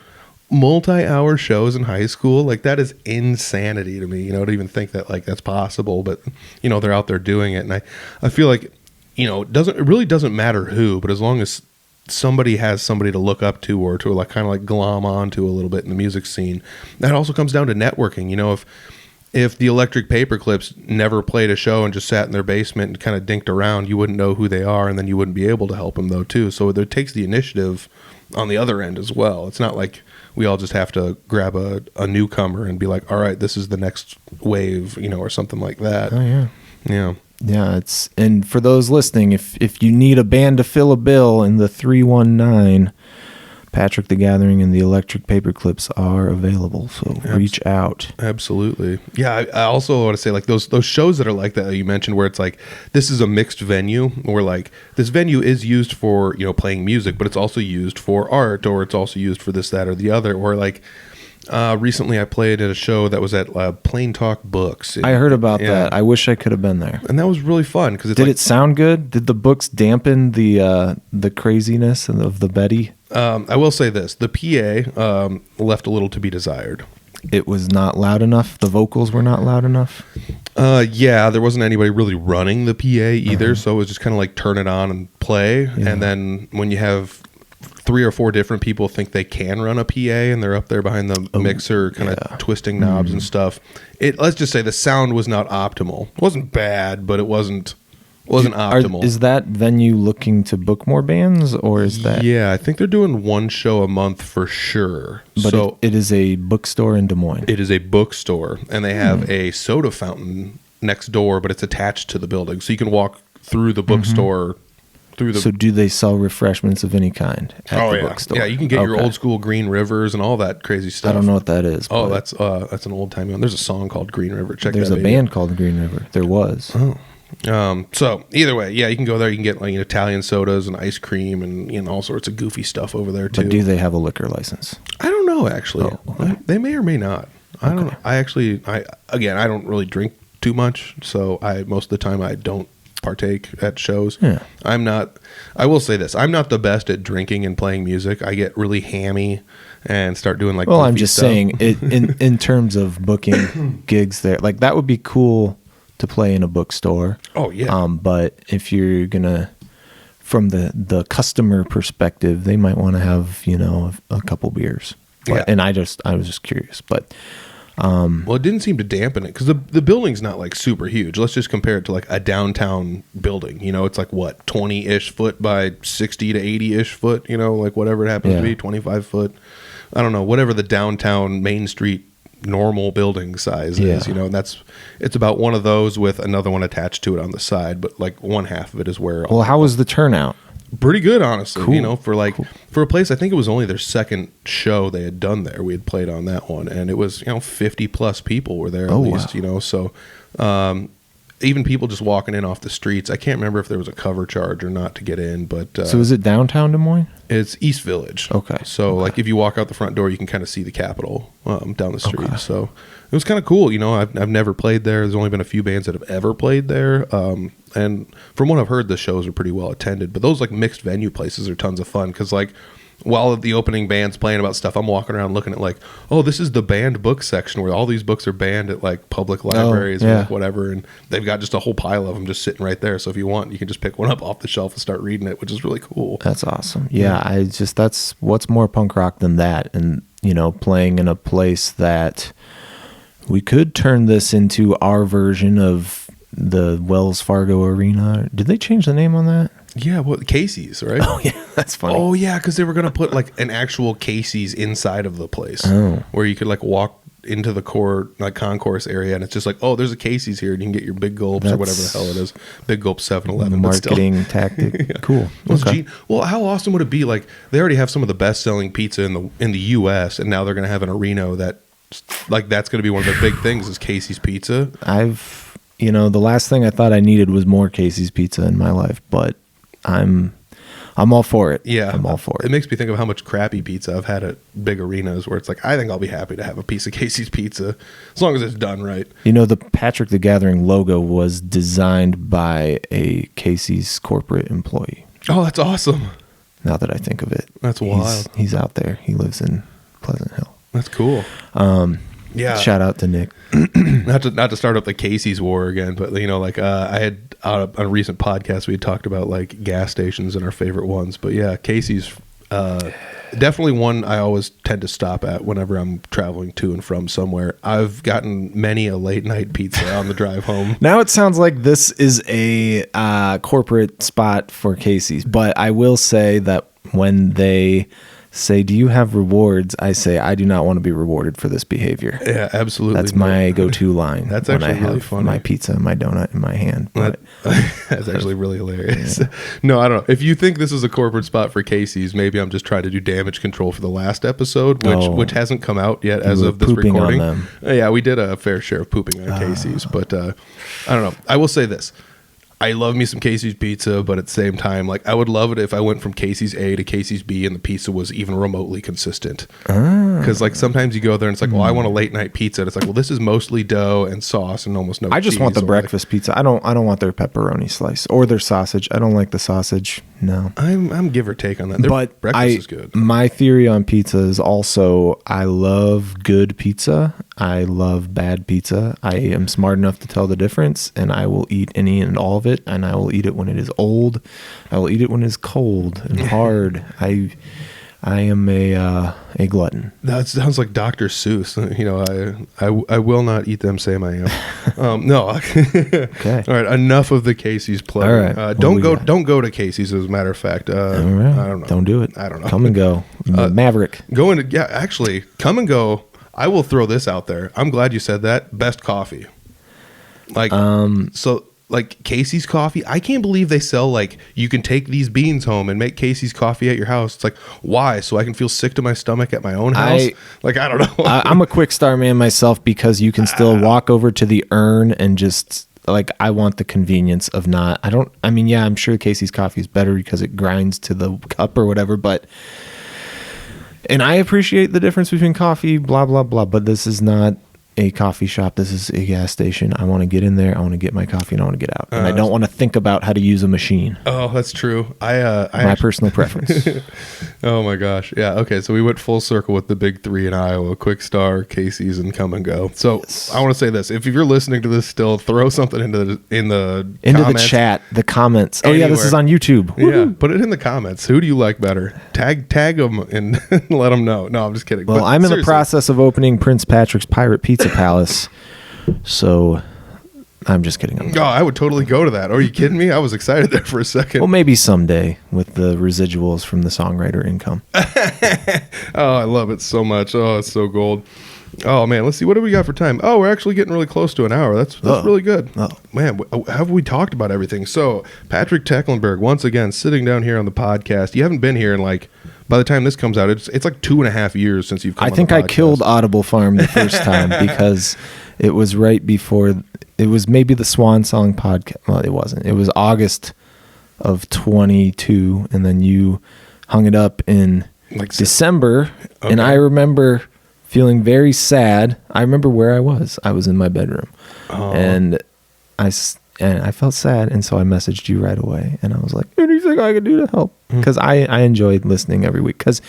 multi-hour shows in high school, like, that is insanity to me, to even think that like that's possible, but they're out there doing it, and I feel like it really doesn't matter who, but as long as somebody has somebody to look up to, or to like kind of like glom onto a little bit in the music scene, that also comes down to networking. If the Electric Paperclips never played a show and just sat in their basement and kind of dinked around, you wouldn't know who they are, and then you wouldn't be able to help them though too. So it takes the initiative on the other end as well. It's not like we all just have to grab a newcomer and be like, all right, this is the next wave, or something like that.
Oh yeah.
Yeah.
Yeah. And for those listening, if you need a band to fill a bill in the 319, Patrick the Gathering and the Electric Paperclips are available. So reach out.
Absolutely. Yeah. I also want to say, like, those shows that are like that you mentioned, where it's like, this is a mixed venue, or like this venue is used for, playing music, but it's also used for art, or it's also used for this, that, or the other. Or like, recently I played at a show that was at Plain Talk Books.
I heard about that. I wish I could have been there.
And that was really fun. Did
it sound good? Did the books dampen the craziness of the Betty?
I will say this. The PA left a little to be desired.
It was not loud enough? The vocals were not loud enough?
Yeah, there wasn't anybody really running the PA either, so it was just kind of like turn it on and play. Yeah. And then when you have 3 or 4 different people think they can run a PA, and they're up there behind the mixer kind of twisting knobs and stuff, let's just say the sound was not optimal. It wasn't bad, but it wasn't optimal.
Is that venue looking to book more bands, or is that?
Yeah, I think they're doing 1 show a month for sure.
But so it is a bookstore in Des Moines.
It is a bookstore, and they have a soda fountain next door, but it's attached to the building, so you can walk through the bookstore.
So do they sell refreshments of any kind at the bookstore?
Yeah, you can get your old school Green Rivers and all that crazy stuff.
I don't know what that is.
Oh, that's an old time one. There's a song called Green River.
There's a band called Green River. There was.
Oh. So either way, yeah, you can go there. You can get like Italian sodas and ice cream and all sorts of goofy stuff over there too.
But do they have a liquor license?
I don't know actually.
Oh, okay.
They may or may not. I don't know. I don't really drink too much, so most of the time I don't partake at shows.
Yeah.
I will say this, I'm not the best at drinking and playing music. I get really hammy and start doing like
I'm just saying in terms of booking gigs there, like that would be cool to play in a bookstore.
Oh yeah.
But if you're gonna, from the customer perspective, they might want to have a couple beers. But,
yeah.
And I was just curious, but
Well, it didn't seem to dampen it because the building's not like super huge. Let's just compare it to like a downtown building. You know, it's like what, 20-ish foot by 60 to 80-ish foot, you know, like whatever it happens to be, 25 foot. I don't know, whatever the downtown Main Street normal building size is, you know, and it's about one of those with another one attached to it on the side, but like one half of it is where.
Well, how was the turnout?
Pretty good, honestly.
Cool.
You know, for for a place, I think it was only their second show they had done there. We had played on that one, and it was 50 plus people were there at least. Wow. You know, so even people just walking in off the streets. I can't remember if there was a cover charge or not to get in, but
so is it downtown Des Moines?
It's East Village.
Okay.
So like if you walk out the front door, you can kind of see the Capitol down the street. Okay. So it was kind of cool. You know, I've never played there. There's only been a few bands that have ever played there. And from what I've heard, the shows are pretty well attended. But those like mixed venue places are tons of fun because like while the opening band's playing about stuff, I'm walking around looking at like, oh, this is the banned book section where all these books are banned at like public libraries or like whatever, and they've got just a whole pile of them just sitting right there. So if you want, you can just pick one up off the shelf and start reading it, which is really cool.
That's awesome. Yeah, that's what's more punk rock than that, and you know, playing in a place that we could turn this into our version of the Wells Fargo Arena. Did they change the name on that?
Yeah, well, Casey's, right?
Oh, yeah, that's funny.
Oh, yeah, because they were going to put like an actual Casey's inside of the place where you could like walk into the concourse area, and it's just like, oh, there's a Casey's here, and you can get your Big Gulps or whatever the hell it is. Big Gulp 7-Eleven.
Marketing tactic. Yeah. Cool.
Okay. Well, how awesome would it be? Like, they already have some of the best-selling pizza in the U.S., and now they're going to have an arena that, like, that's going to be one of the big things is Casey's Pizza.
The last thing I thought I needed was more Casey's Pizza in my life, but I'm all for it.
Yeah.
I'm all for it.
It makes me think of how much crappy pizza I've had at big arenas where it's like, I think I'll be happy to have a piece of Casey's Pizza as long as it's done right.
You know, the Patrick the Gathering logo was designed by a Casey's corporate employee.
Oh, that's awesome.
Now that I think of it.
That's wild.
He's out there. He lives in Pleasant Hill.
That's cool.
Yeah. Shout out to Nick.
not to start up the Casey's war again, but you know, like I had on a recent podcast we had talked about like gas stations and our favorite ones. But yeah, Casey's definitely one I always tend to stop at whenever I'm traveling to and from somewhere. I've gotten many a late night pizza on the drive home.
Now it sounds like this is a corporate spot for Casey's, but I will say that when they say, do you have rewards? I say, I do not want to be rewarded for this behavior.
Yeah, absolutely.
That's my go-to line.
That's actually
when I have
really funny.
My pizza and my donut in my hand. But
that's actually really hilarious. Yeah. No, I don't know. If you think this is a corporate spot for Casey's, maybe I'm just trying to do damage control for the last episode, which hasn't come out yet as of this recording.
On them.
Yeah, we did a fair share of pooping on Casey's, but I don't know. I will say this. I love me some Casey's pizza, but at the same time, like I would love it if I went from Casey's A to Casey's B and the pizza was even remotely consistent. Because like sometimes you go there and it's like, well, I want a late night pizza. And it's like, well, this is mostly dough and sauce and almost no cheese.
I just want the breakfast pizza. I don't want their pepperoni slice or their sausage. I don't like the sausage. No,
I'm give or take on that. But breakfast is good.
My theory on pizza is also I love good pizza. I love bad pizza. I am smart enough to tell the difference, and I will eat any and all of it, and I will eat it when it is old. I will eat it when it is cold and hard. I am a glutton.
That sounds like Dr. Seuss. You know, I will not eat them, same I am. No. Okay. All right. Enough of the Casey's plug.
All right.
Don't go to Casey's, as a matter of fact.
All right.
I don't know.
Don't do it.
I don't know.
Come and go. Maverick.
Actually, come and go. I will throw this out there. I'm glad you said that. Best coffee. Like, like Casey's coffee. I can't believe they sell like you can take these beans home and make Casey's coffee at your house. It's like, why? So I can feel sick to my stomach at my own house? I don't know.
I'm a quick start man myself because you can still walk over to the urn and just like I want the convenience of not. I'm sure Casey's coffee is better because it grinds to the cup or whatever, but. And I appreciate the difference between coffee, blah, blah, blah. But this is not a coffee shop. This is a gas station. I want to get in there. I want to get my coffee and I want to get out. And I don't want to think about how to use a machine.
Oh, that's true.
My personal preference.
Oh, my gosh. Yeah. Okay. So we went full circle with the big three in Iowa, Quick Star, Casey's, and Come and Go. So yes. I want to say this. If you're listening to this still, throw something into
the chat, the comments. Anywhere. Oh, yeah. This is on YouTube.
Woo-hoo. Yeah. Put it in the comments. Who do you like better? Tag them and let them know. No, I'm just kidding.
Well, I'm in the process of opening Prince Patrick's Pirate Pizza Palace. So I'm just kidding.
Oh, I would totally go to that. Are you kidding me? I was excited there for a second.
Well, maybe someday with the residuals from the songwriter income.
Oh, I love it so much. Oh, it's so gold. Oh man, let's see. What do we got for time? Oh, we're actually getting really close to an hour. That's really good. Man, have we talked about everything? So Patrick Tecklenburg, once again, sitting down here on the podcast. You haven't been here in by the time this comes out, it's like 2.5 years since you've come on the podcast.
I killed Audible Farm the first time because it was right before, it was maybe the Swan Song podcast. Well, it wasn't. It was August of 22, and then you hung it up in December, okay. And I remember feeling very sad. I remember where I was. I was in my bedroom, and I felt sad, and so I messaged you right away, and I was like, anything I can do to help, because I enjoyed listening every week, because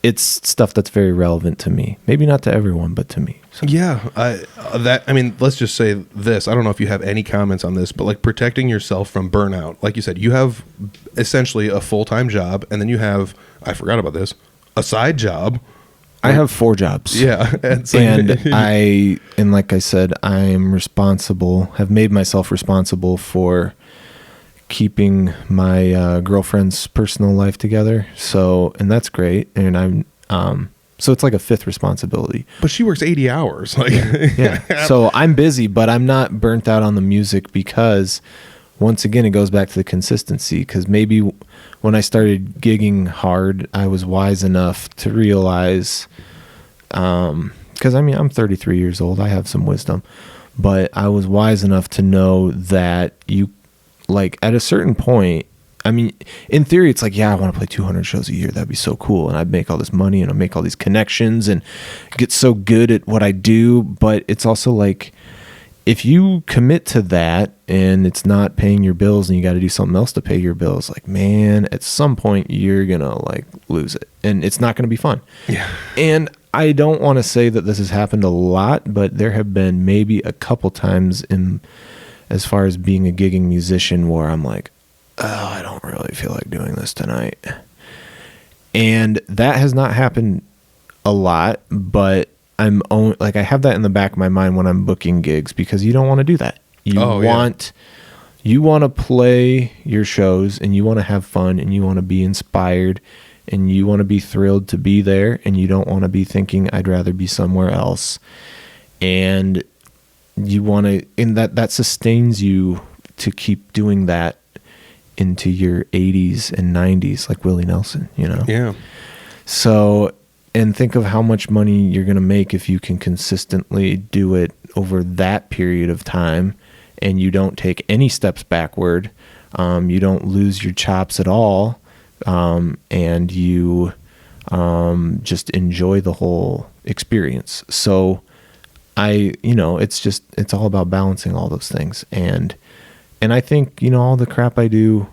it's stuff that's very relevant to me. Maybe not to everyone, but to me. So.
Yeah, let's just say this. I don't know if you have any comments on this, but protecting yourself from burnout. Like you said, you have essentially a full-time job, and then you have, I forgot about this, a side job.
I have 4 jobs.
Yeah.
And like I said, have made myself responsible for keeping my girlfriend's personal life together. So, and that's great. And so it's like a 5th responsibility.
But she works 80 hours.
Yeah. So I'm busy, but I'm not burnt out on the music, because once again, it goes back to the consistency, because maybe when I started gigging hard, I was wise enough to realize, because I'm 33 years old, I have some wisdom, but I was wise enough to know that you, at a certain point, in theory, it's I want to play 200 shows a year. That'd be so cool. And I'd make all this money, and I'd make all these connections and get so good at what I do. But it's also if you commit to that and it's not paying your bills, and you got to do something else to pay your bills, man, at some point you're going to lose it, and it's not going to be fun.
Yeah.
And I don't want to say that this has happened a lot, but there have been maybe a couple times as far as being a gigging musician where I'm I don't really feel like doing this tonight. And that has not happened a lot, but I have that in the back of my mind when I'm booking gigs, because you don't want to do that. You want to play your shows, and you want to have fun, and you want to be inspired, and you want to be thrilled to be there, and you don't want to be thinking I'd rather be somewhere else. And you want to, and that sustains you to keep doing that into your 80s and 90s, like Willie Nelson,
Yeah.
So, and think of how much money you're going to make if you can consistently do it over that period of time, and you don't take any steps backward. You don't lose your chops at all. And you just enjoy the whole experience. So it's all about balancing all those things. And I think, all the crap I do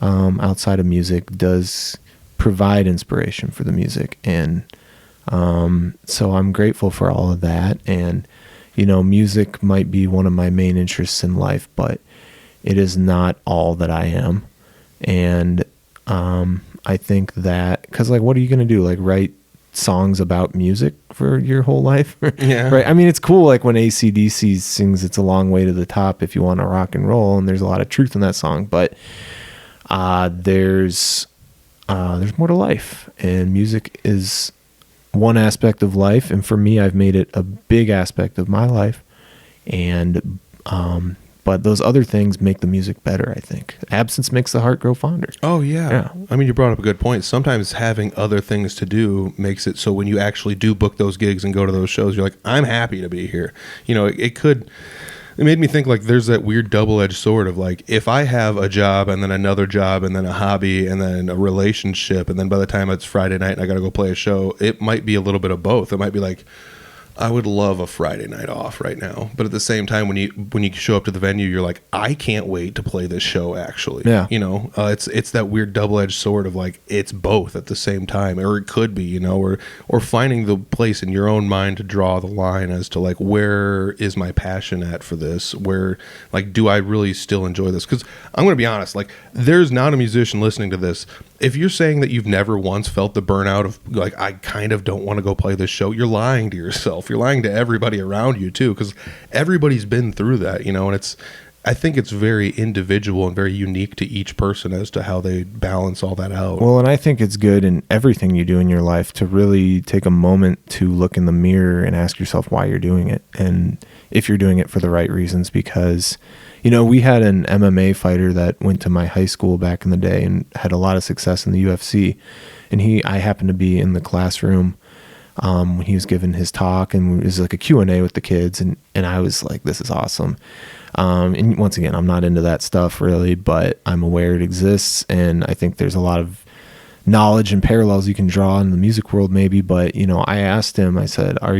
outside of music does provide inspiration for the music. And so I'm grateful for all of that. And, music might be one of my main interests in life, but it is not all that I am. And I think that, because what are you going to do? Write songs about music for your whole life?
Yeah.
Right. It's cool. When AC/DC sings "It's a Long Way to the Top" if you want to rock and roll, and there's a lot of truth in that song, but there's more to life, and music is one aspect of life. And for me, I've made it a big aspect of my life. And, but those other things make the music better, I think. Absence makes the heart grow fonder.
Oh, yeah. You brought up a good point. Sometimes having other things to do makes it so when you actually do book those gigs and go to those shows, you're I'm happy to be here. It made me think there's that weird double-edged sword of if I have a job and then another job and then a hobby and then a relationship, and then by the time it's Friday night and I got to go play a show, it might be a little bit of both. It might be I would love a Friday night off right now, but at the same time, when you show up to the venue, you're I can't wait to play this show. Actually,
yeah,
it's that weird double-edged sword of it's both at the same time, or it could be, or finding the place in your own mind to draw the line as to where is my passion at for this? Where do I really still enjoy this? Because I'm going to be honest, there's not a musician listening to this if you're saying that you've never once felt the burnout of like, I kind of don't want to go play this show, you're lying to yourself. You're lying to everybody around you too, because everybody's been through that, you know. And I think it's very individual and very unique to each person as to how they balance all that out.
Well, and I think it's good in everything you do in your life to really take a moment to look in the mirror and ask yourself why you're doing it, and if you're doing it for the right reasons. Because, you know, we had an MMA fighter that went to my high school back in the day and had a lot of success in the UFC. And I happened to be in the classroom when he was giving his talk, and it was like a Q&A with the kids. And I was like, this is awesome. And once again, I'm not into that stuff really, but I'm aware it exists. And I think there's a lot of knowledge and parallels you can draw in the music world maybe. But, you know, I asked him, I said, were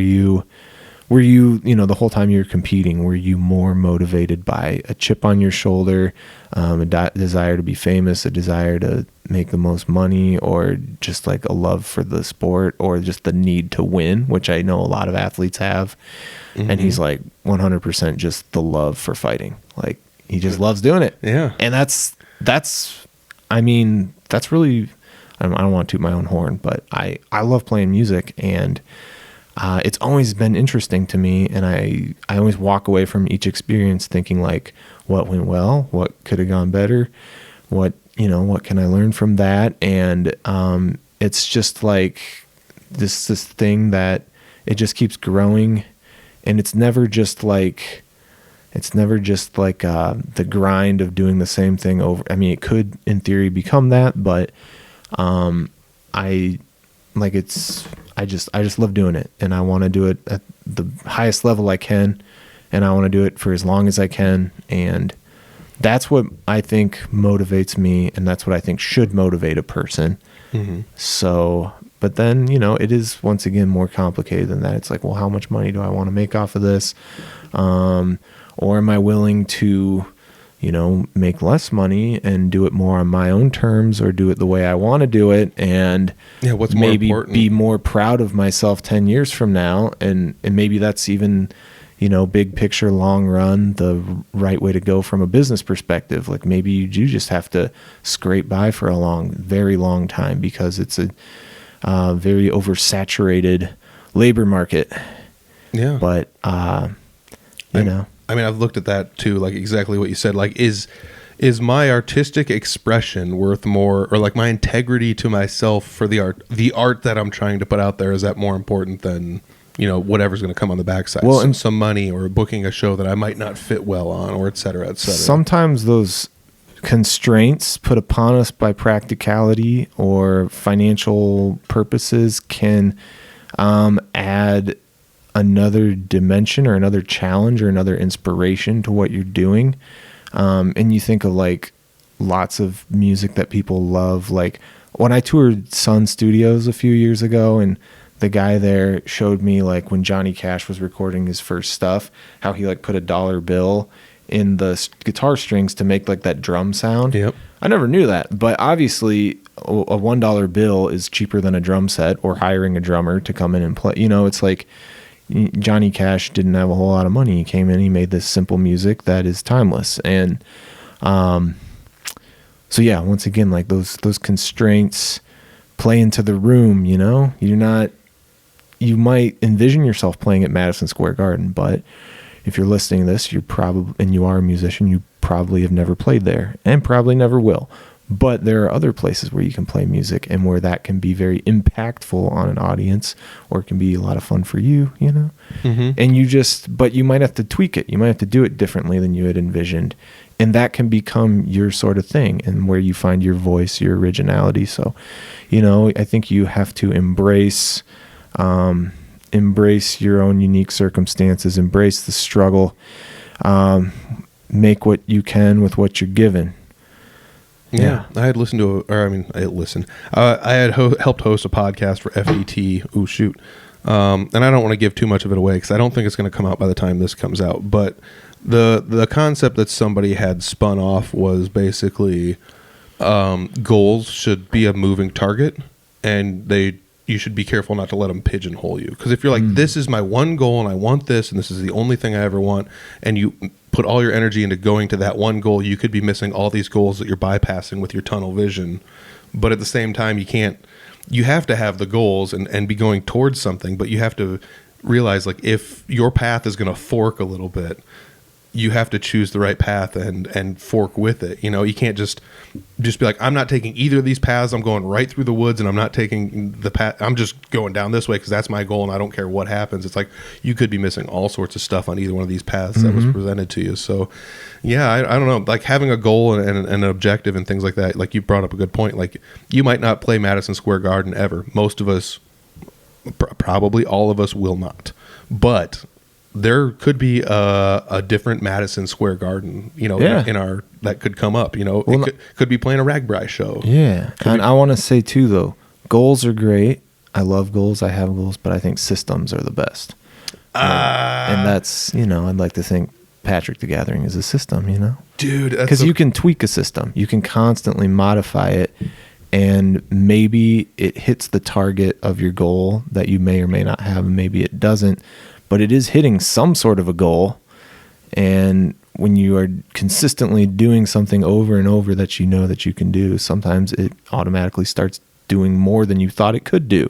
you, you know, the whole time you were competing, were you more motivated by a chip on your shoulder, a desire to be famous, a desire to make the most money, or just like a love for the sport, or just the need to win, which I know a lot of athletes have? Mm-hmm. And he's like 100% just the love for fighting. Like he just loves doing it.
Yeah.
And that's really, I don't want to toot my own horn, but I love playing music, and it's always been interesting to me, and I always walk away from each experience thinking like, what went well, what could have gone better, what can I learn from that? And it's just like this thing that it just keeps growing, and it's never just like the grind of doing the same thing over. I mean, it could in theory become that, but I just love doing it, and I want to do it at the highest level I can, and I want to do it for as long as I can. And that's what I think motivates me, and that's what I think should motivate a person. Mm-hmm. So, but then, you know, it is once again more complicated than that. It's like, well, how much money do I want to make off of this? Or am I willing to, you know, make less money and do it more on my own terms, or do it the way I want to do it, and
what's
maybe
more important?
Be more proud of myself 10 years from now. And maybe that's even, you know, big picture, long run, the right way to go from a business perspective. Like maybe you do just have to scrape by for a very long time, because it's a very oversaturated labor market.
Yeah.
But, you know.
I mean, I've looked at that too, like exactly what you said. Like, is my artistic expression worth more, or like my integrity to myself for the art that I'm trying to put out there, is that more important than, you know, whatever's going to come on the backside? Well, and some money, or booking a show that I might not fit well on, or et cetera, et cetera.
Sometimes those constraints put upon us by practicality or financial purposes can add another dimension, or another challenge, or another inspiration to what you're doing. And you think of like lots of music that people love. Like when I toured Sun Studios a few years ago, and the guy there showed me like when Johnny Cash was recording his first stuff, how he like put a $1 bill in the guitar strings to make like that drum sound.
Yep.
I never knew that, but obviously a $1 bill is cheaper than a drum set or hiring a drummer to come in and play. You know, it's like Johnny Cash didn't have a whole lot of money. He came in, he made this simple music that is timeless. And so yeah, once again, like those constraints play into the room, you know. You might envision yourself playing at Madison Square Garden, but if you're listening to this, and you are a musician, you probably have never played there, and probably never will. But there are other places where you can play music, and where that can be very impactful on an audience, or it can be a lot of fun for you, you know? Mm-hmm. And but you might have to tweak it. You might have to do it differently than you had envisioned. And that can become your sort of thing, and where you find your voice, your originality. So, you know, I think you have to embrace your own unique circumstances, embrace the struggle, make what you can with what you're given.
Yeah. I had listened to, I had helped host a podcast for FET. Oh, shoot. And I don't want to give too much of it away, because I don't think it's going to come out by the time this comes out. But the concept that somebody had spun off was basically goals should be a moving target, and you should be careful not to let them pigeonhole you. Because if you're like, this is my one goal, and I want this, and this is the only thing I ever want, and you put all your energy into going to that one goal, you could be missing all these goals that you're bypassing with your tunnel vision but at the same time, you have to have the goals and be going towards something, but you have to realize, like, if your path is going to fork a little bit, you have to choose the right path and fork with it. You know, you can't just be like, I'm not taking either of these paths. I'm going right through the woods, and I'm not taking the path. I'm just going down this way because that's my goal, and I don't care what happens. It's like you could be missing all sorts of stuff on either one of these paths that was presented to you. So, yeah, I don't know. Like, having a goal and an objective and things like that, like you brought up a good point. Like, you might not play Madison Square Garden ever. Most of us, probably all of us, will not. But there could be a different Madison Square Garden, you know, in our that could come up. You know, it could be playing a Ragbri show.
Yeah, and I want to say too, though, goals are great. I love goals. I have goals, but I think systems are the best. And that's, you know, I'd like to think Patrick the Gathering is a system. You know,
dude,
because you can tweak a system, you can constantly modify it, and maybe it hits the target of your goal that you may or may not have, and maybe it doesn't. But it is hitting some sort of a goal. And when you are consistently doing something over and over that you know that you can do, sometimes it automatically starts doing more than you thought it could do.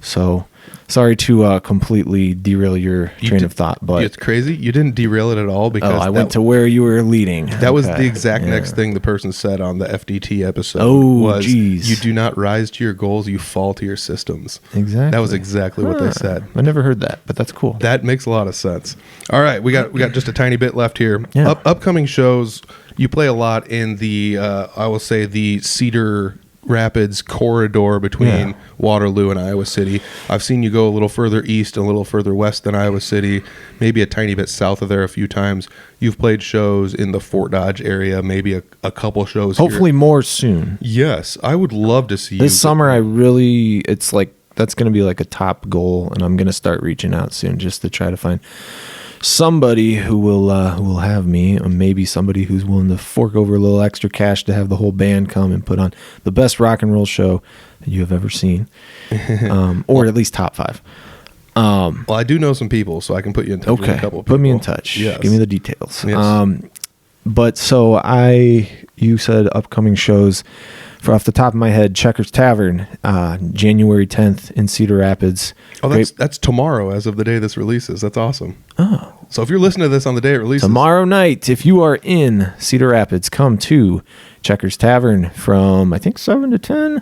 So sorry to completely derail your train of thought, but
it's crazy. You didn't derail it at all because
I went to where you were leading.
That was the exact next thing the person said on the FDT episode.
Geez.
You do not rise to your goals, you fall to your systems.
Exactly.
That was exactly what they said.
I never heard that, but that's cool.
That makes a lot of sense. All right, we got just a tiny bit left here.
Yeah.
Upcoming shows, you play a lot in the I will say the Cedar Rapids corridor between Waterloo and Iowa City. I've seen you go a little further east, a little further west than Iowa City, maybe a tiny bit south of there a few times. You've played shows in the Fort Dodge area, maybe a couple shows
hopefully
here.
More soon.
Yes, I would love to see you.
This summer, it's like, that's going to be like a top goal, and I'm going to start reaching out soon just to try to find somebody who will have me, or maybe somebody who's willing to fork over a little extra cash to have the whole band come and put on the best rock and roll show that you have ever seen, or at least top 5.
Well, I do know some people, so I can put you in touch with a couple of people.
Put me in touch.
Yes.
Give me the details.
Yes.
But so you said upcoming shows. For off the top of my head, Checkers Tavern, January 10th in Cedar Rapids.
Oh, that's tomorrow as of the day this releases. That's awesome.
Oh.
So if you're listening to this on the day it releases.
Tomorrow night, if you are in Cedar Rapids, come to Checkers Tavern from, I think, 7 to 10.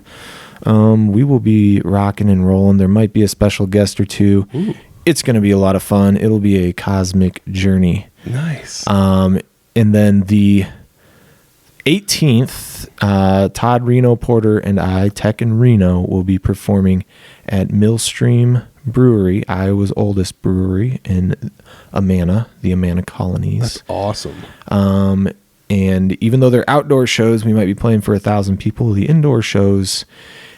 We will be rocking and rolling. There might be a special guest or two.
Ooh.
It's going to be a lot of fun. It'll be a cosmic journey.
Nice.
And then the 18th, Todd Reno Porter and I, Tech and Reno, will be performing at Millstream Brewery, Iowa's oldest brewery in Amana, the Amana Colonies.
That's awesome.
And even though they're outdoor shows, we might be playing for 1,000 people. The indoor shows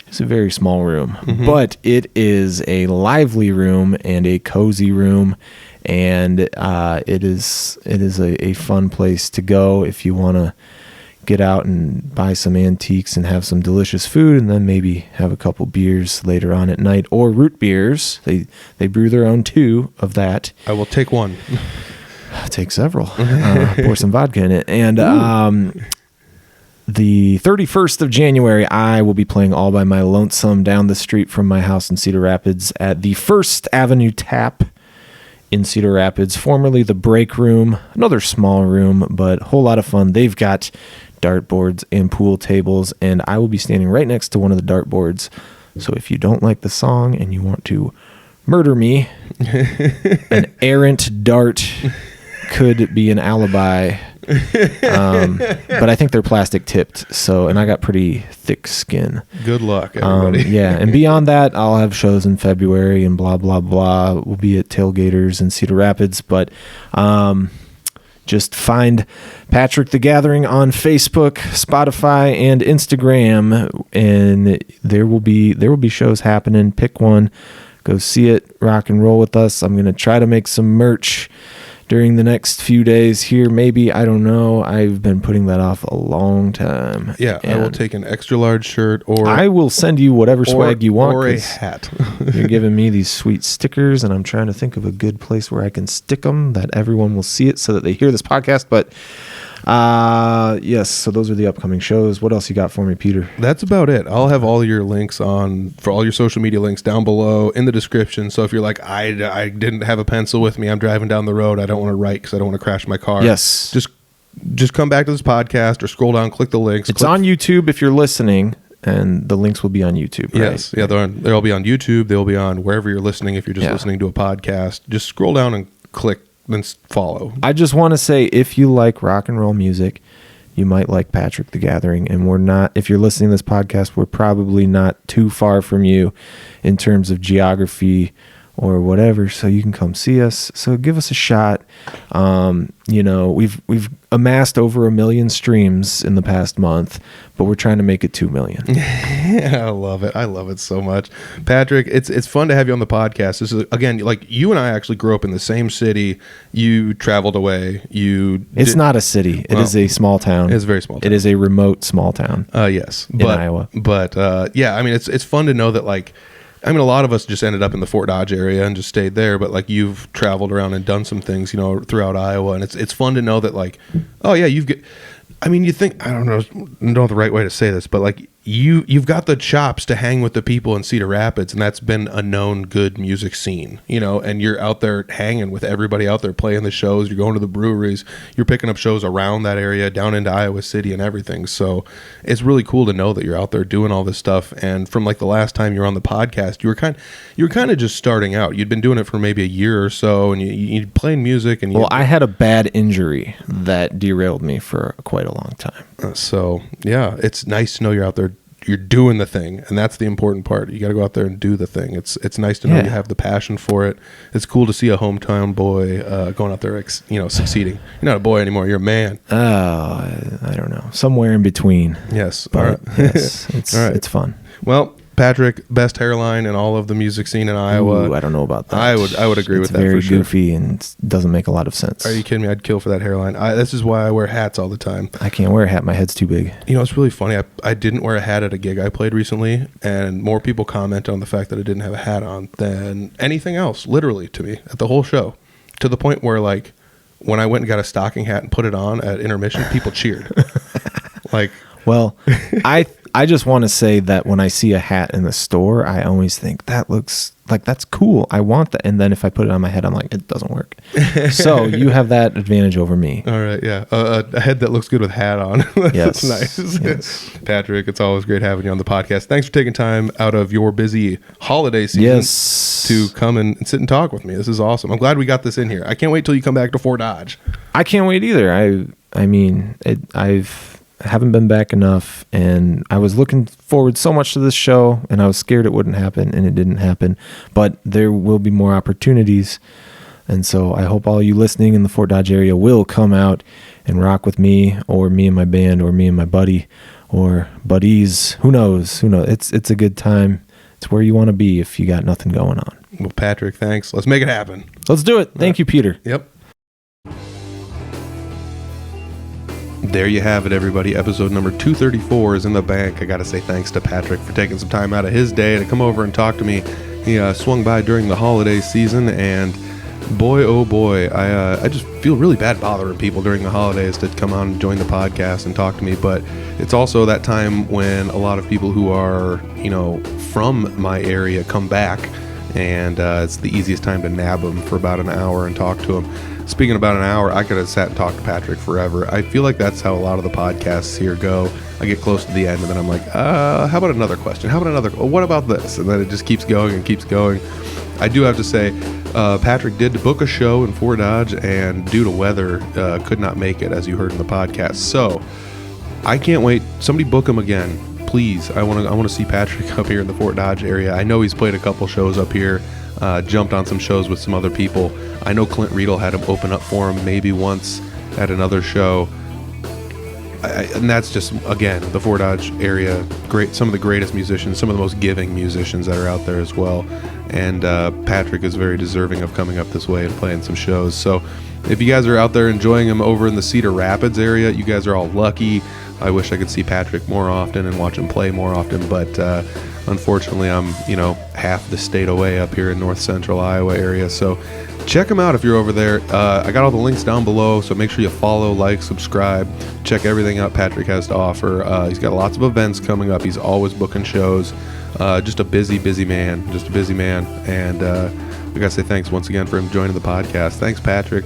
is a very small room, but it is a lively room and a cozy room. And it is a fun place to go if you want to get out and buy some antiques and have some delicious food, and then maybe have a couple beers later on at night, or root beers. They brew their own too of that.
I will take one.
Take several. Pour some vodka in it. And the 31st of January, I will be playing all by my lonesome down the street from my house in Cedar Rapids at the First Avenue Tap in Cedar Rapids, formerly the Break Room. Another small room, but a whole lot of fun. They've got dartboards and pool tables, and I will be standing right next to one of the dartboards. So if you don't like the song and you want to murder me, an errant dart could be an alibi. But I think they're plastic tipped, and I got pretty thick skin.
Good luck, everybody.
Yeah, and beyond that, I'll have shows in February and blah, blah, blah. We'll be at Tailgaters in Cedar Rapids, but just find Patrick the Gathering on Facebook, Spotify, and Instagram, and there will be shows happening. Pick one, go see it, rock and roll with us. I'm going to try to make some merch during the next few days here, maybe. I don't know. I've been putting that off a long time.
Yeah, I will take an extra large shirt, or
I will send you whatever swag you want.
Or a hat.
You're giving me these sweet stickers, and I'm trying to think of a good place where I can stick them that everyone will see it so that they hear this podcast. But Yes, so those are the upcoming shows. What else you got for me, Peter?
That's about it. I'll have all your links for all your social media links down below in the description. So if you're like, I didn't have a pencil with me, I'm driving down the road, I don't want to write because I don't want to crash my car.
Yes.
Just come back to this podcast or scroll down, click the links.
It's on YouTube if you're listening, and the links will be on YouTube, right?
Yes. Yeah, they'll be on YouTube. They'll be on wherever you're listening if you're just listening to a podcast. Just scroll down and click, then follow.
I just want to say, if you like rock and roll music, you might like Patrick the Gathering. And we're not, if you're listening to this podcast, we're probably not too far from you in terms of geography or whatever, so you can come see us. So give us a shot. We've amassed over 1 million streams in the past month, but we're trying to make it 2 million.
Yeah, I love it. I love it so much. Patrick, it's fun to have you on the podcast. This is, again, like you and I actually grew up in the same city. You traveled away.
It's not a city. It is a small town.
It's a very small town.
It is a remote small town.
Yes.
In Iowa.
But yeah, I mean, it's fun to know that, like, I mean, a lot of us just ended up in the Fort Dodge area and just stayed there, but like you've traveled around and done some things, throughout Iowa, and it's fun to know that, like, oh yeah, you think, I don't know the right way to say this, but like you've got the chops to hang with the people in Cedar Rapids, and that's been a known good music scene, and you're out there hanging with everybody out there playing the shows, you're going to the breweries, you're picking up shows around that area, down into Iowa City and everything. So it's really cool to know that you're out there doing all this stuff. And from like the last time you were on the podcast, you were kind of just starting out. You'd been doing it for maybe a year or so, and you playing music. And
I had a bad injury that derailed me for quite a long time.
So yeah, it's nice to know you're out there, you're doing the thing, and that's the important part. You got to go out there and do the thing. It's nice to know you have the passion for it. It's cool to see a hometown boy going out there, succeeding. You're not a boy anymore. You're a man.
Oh, I don't know. Somewhere in between.
Yes.
But
all right.
Yes, it's
all right.
It's fun.
Well, Patrick, best hairline in all of the music scene in Iowa.
Ooh, I don't know about that.
I would agree with that for sure.
It's very goofy and doesn't make a lot of sense.
Are you kidding me? I'd kill for that hairline. This is why I wear hats all the time.
I can't wear a hat. My head's too big.
It's really funny. I didn't wear a hat at a gig I played recently, and more people comment on the fact that I didn't have a hat on than anything else, literally, to me, at the whole show. To the point where, like, when I went and got a stocking hat and put it on at intermission, people cheered. Like,
well, I just want to say that when I see a hat in the store, I always think that looks like that's cool. I want that. And then if I put it on my head, I'm like, it doesn't work. So you have that advantage over me.
All right. Yeah. A head that looks good with hat on. That's nice.
Yes.
Patrick, it's always great having you on the podcast. Thanks for taking time out of your busy holiday season to come and sit and talk with me. This is awesome. I'm glad we got this in here. I can't wait till you come back to Fort Dodge.
I can't wait either. I mean, haven't been back enough, and I was looking forward so much to this show, and I was scared it wouldn't happen, and it didn't happen. But there will be more opportunities, and so I hope all you listening in the Fort Dodge area will come out and rock with me, or me and my band, or me and my buddy, or buddies. Who knows? It's a good time. It's where you want to be if you got nothing going on.
Well, Patrick, thanks. Let's make it happen.
Let's do it. Thank you, Peter.
Yep. There you have it, everybody. Episode number 234 is in the bank. I got to say thanks to Patrick for taking some time out of his day to come over and talk to me. He swung by during the holiday season, and boy, oh boy, I just feel really bad bothering people during the holidays to come on and join the podcast and talk to me. But it's also that time when a lot of people who are, from my area come back, and it's the easiest time to nab them for about an hour and talk to them. Speaking about an hour, I could have sat and talked to Patrick forever. I feel like that's how a lot of the podcasts here go. I get close to the end, and then I'm like, how about another question? What about this? And then it just keeps going and keeps going. I do have to say, Patrick did book a show in Fort Dodge, and due to weather, could not make it, as you heard in the podcast. So I can't wait. Somebody book him again, please. I want to see Patrick up here in the Fort Dodge area. I know he's played a couple shows up here. Jumped on some shows with some other people. I know Clint Riedel had him open up for him maybe once at another show. And that's just, again, the Fort Dodge area, great, some of the greatest musicians, some of the most giving musicians that are out there as well. And Patrick is very deserving of coming up this way and playing some shows. So if you guys are out there enjoying him over in the Cedar Rapids area, you guys are all lucky. I wish I could see Patrick more often and watch him play more often, but unfortunately I'm half the state away up here in north central Iowa area. So check him out if you're over there. I got all the links down below, so make sure you follow, like, subscribe, check everything out Patrick has to offer. He's got lots of events coming up. He's always booking shows. Just a busy man. And we gotta say thanks once again for him joining the podcast. Thanks, Patrick.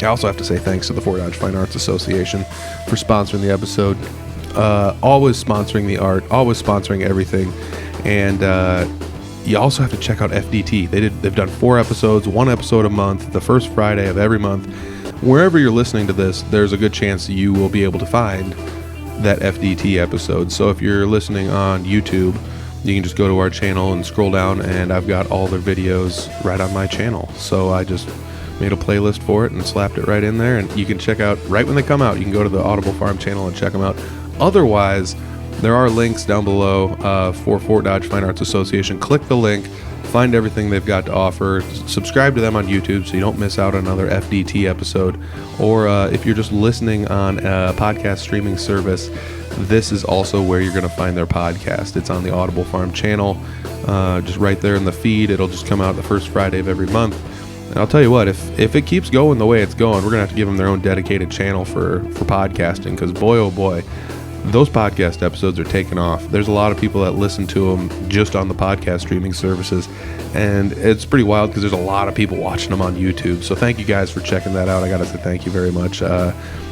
I also have to say thanks to the Fort Dodge Fine Arts Association for sponsoring the episode. Always sponsoring the art, always sponsoring everything. And you also have to check out FDT. They've done 4 episodes, 1 episode a month, the first Friday of every month. Wherever you're listening to this, there's a good chance you will be able to find that FDT episode. So if you're listening on YouTube, you can just go to our channel and scroll down, and I've got all their videos right on my channel. So I just made a playlist for it and slapped it right in there, and you can check out right when they come out. You can go to the Audible Farm channel and check them out. Otherwise, there are links down below for Fort Dodge Fine Arts Association. Click the link, find everything they've got to offer. Subscribe to them on YouTube so you don't miss out on another FDT episode. Or if you're just listening on a podcast streaming service, this is also where you're going to find their podcast. It's on the Audible Farm channel, just right there in the feed. It'll just come out the first Friday of every month. And I'll tell you what, if it keeps going the way it's going, we're going to have to give them their own dedicated channel for podcasting, because boy, oh boy, those podcast episodes are taking off. There's a lot of people that listen to them just on the podcast streaming services, and it's pretty wild because there's a lot of people watching them on YouTube. So thank you guys for checking that out. I gotta say thank you very much.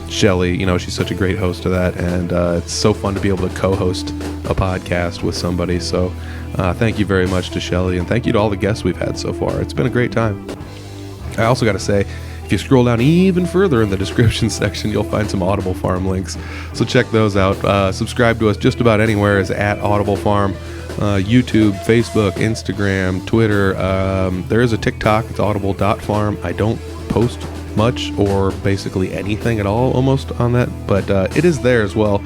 Shelly, she's such a great host of that, and it's so fun to be able to co-host a podcast with somebody. So thank you very much to Shelly, and thank you to all the guests we've had so far. It's been a great time. I also got to say, if you scroll down even further in the description section, you'll find some Audible Farm links. So check those out. Subscribe to us just about anywhere as @Audible Farm. YouTube, Facebook, Instagram, Twitter. There is a TikTok. It's audible.farm. I don't post much or basically anything at all almost on that, but it is there as well.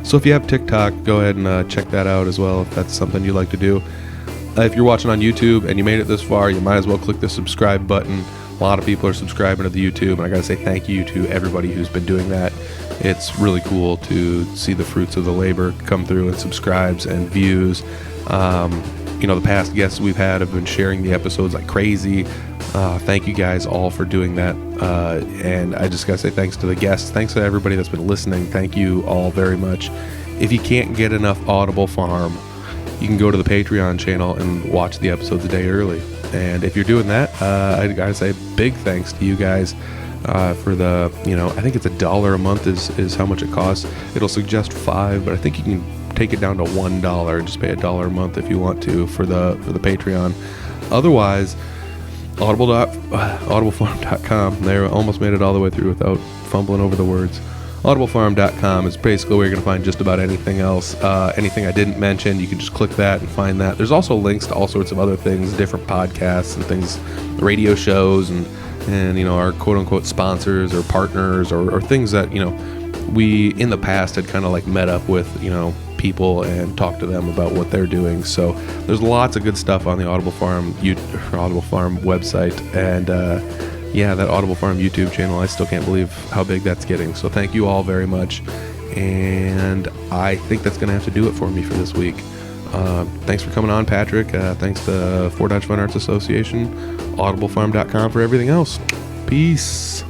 So if you have TikTok, go ahead and check that out as well if that's something you like to do. If you're watching on YouTube and you made it this far, you might as well click the subscribe button. A lot of people are subscribing to the YouTube, and I gotta say thank you to everybody who's been doing that. It's really cool to see the fruits of the labor come through and subscribes and views. The past guests we've had have been sharing the episodes like crazy. Thank you guys all for doing that. And I just gotta say thanks to the guests. Thanks to everybody that's been listening. Thank you all very much. If you can't get enough Audible Farm, you can go to the Patreon channel and watch the episodes a day early. And if you're doing that, I gotta say big thanks to you guys for the, I think it's $1 a month is how much it costs. It'll suggest $5, but I think you can take it down to $1. Just pay $1 a month if you want to for the Patreon. Otherwise, audiblefarm.com. They almost made it all the way through without fumbling over the words. Audiblefarm.com is basically where you're going to find just about anything else. Anything I didn't mention, you can just click that and find that. There's also links to all sorts of other things, different podcasts and things, radio shows, and our quote-unquote sponsors or partners or things that, we in the past had kind of like met up with, people and talked to them about what they're doing. So there's lots of good stuff on the Audible Farm website. And that Audible Farm YouTube channel, I still can't believe how big that's getting. So thank you all very much. And I think that's going to have to do it for me for this week. Thanks for coming on, Patrick. Thanks to Fort Dodge Fine Arts Association, audiblefarm.com for everything else. Peace.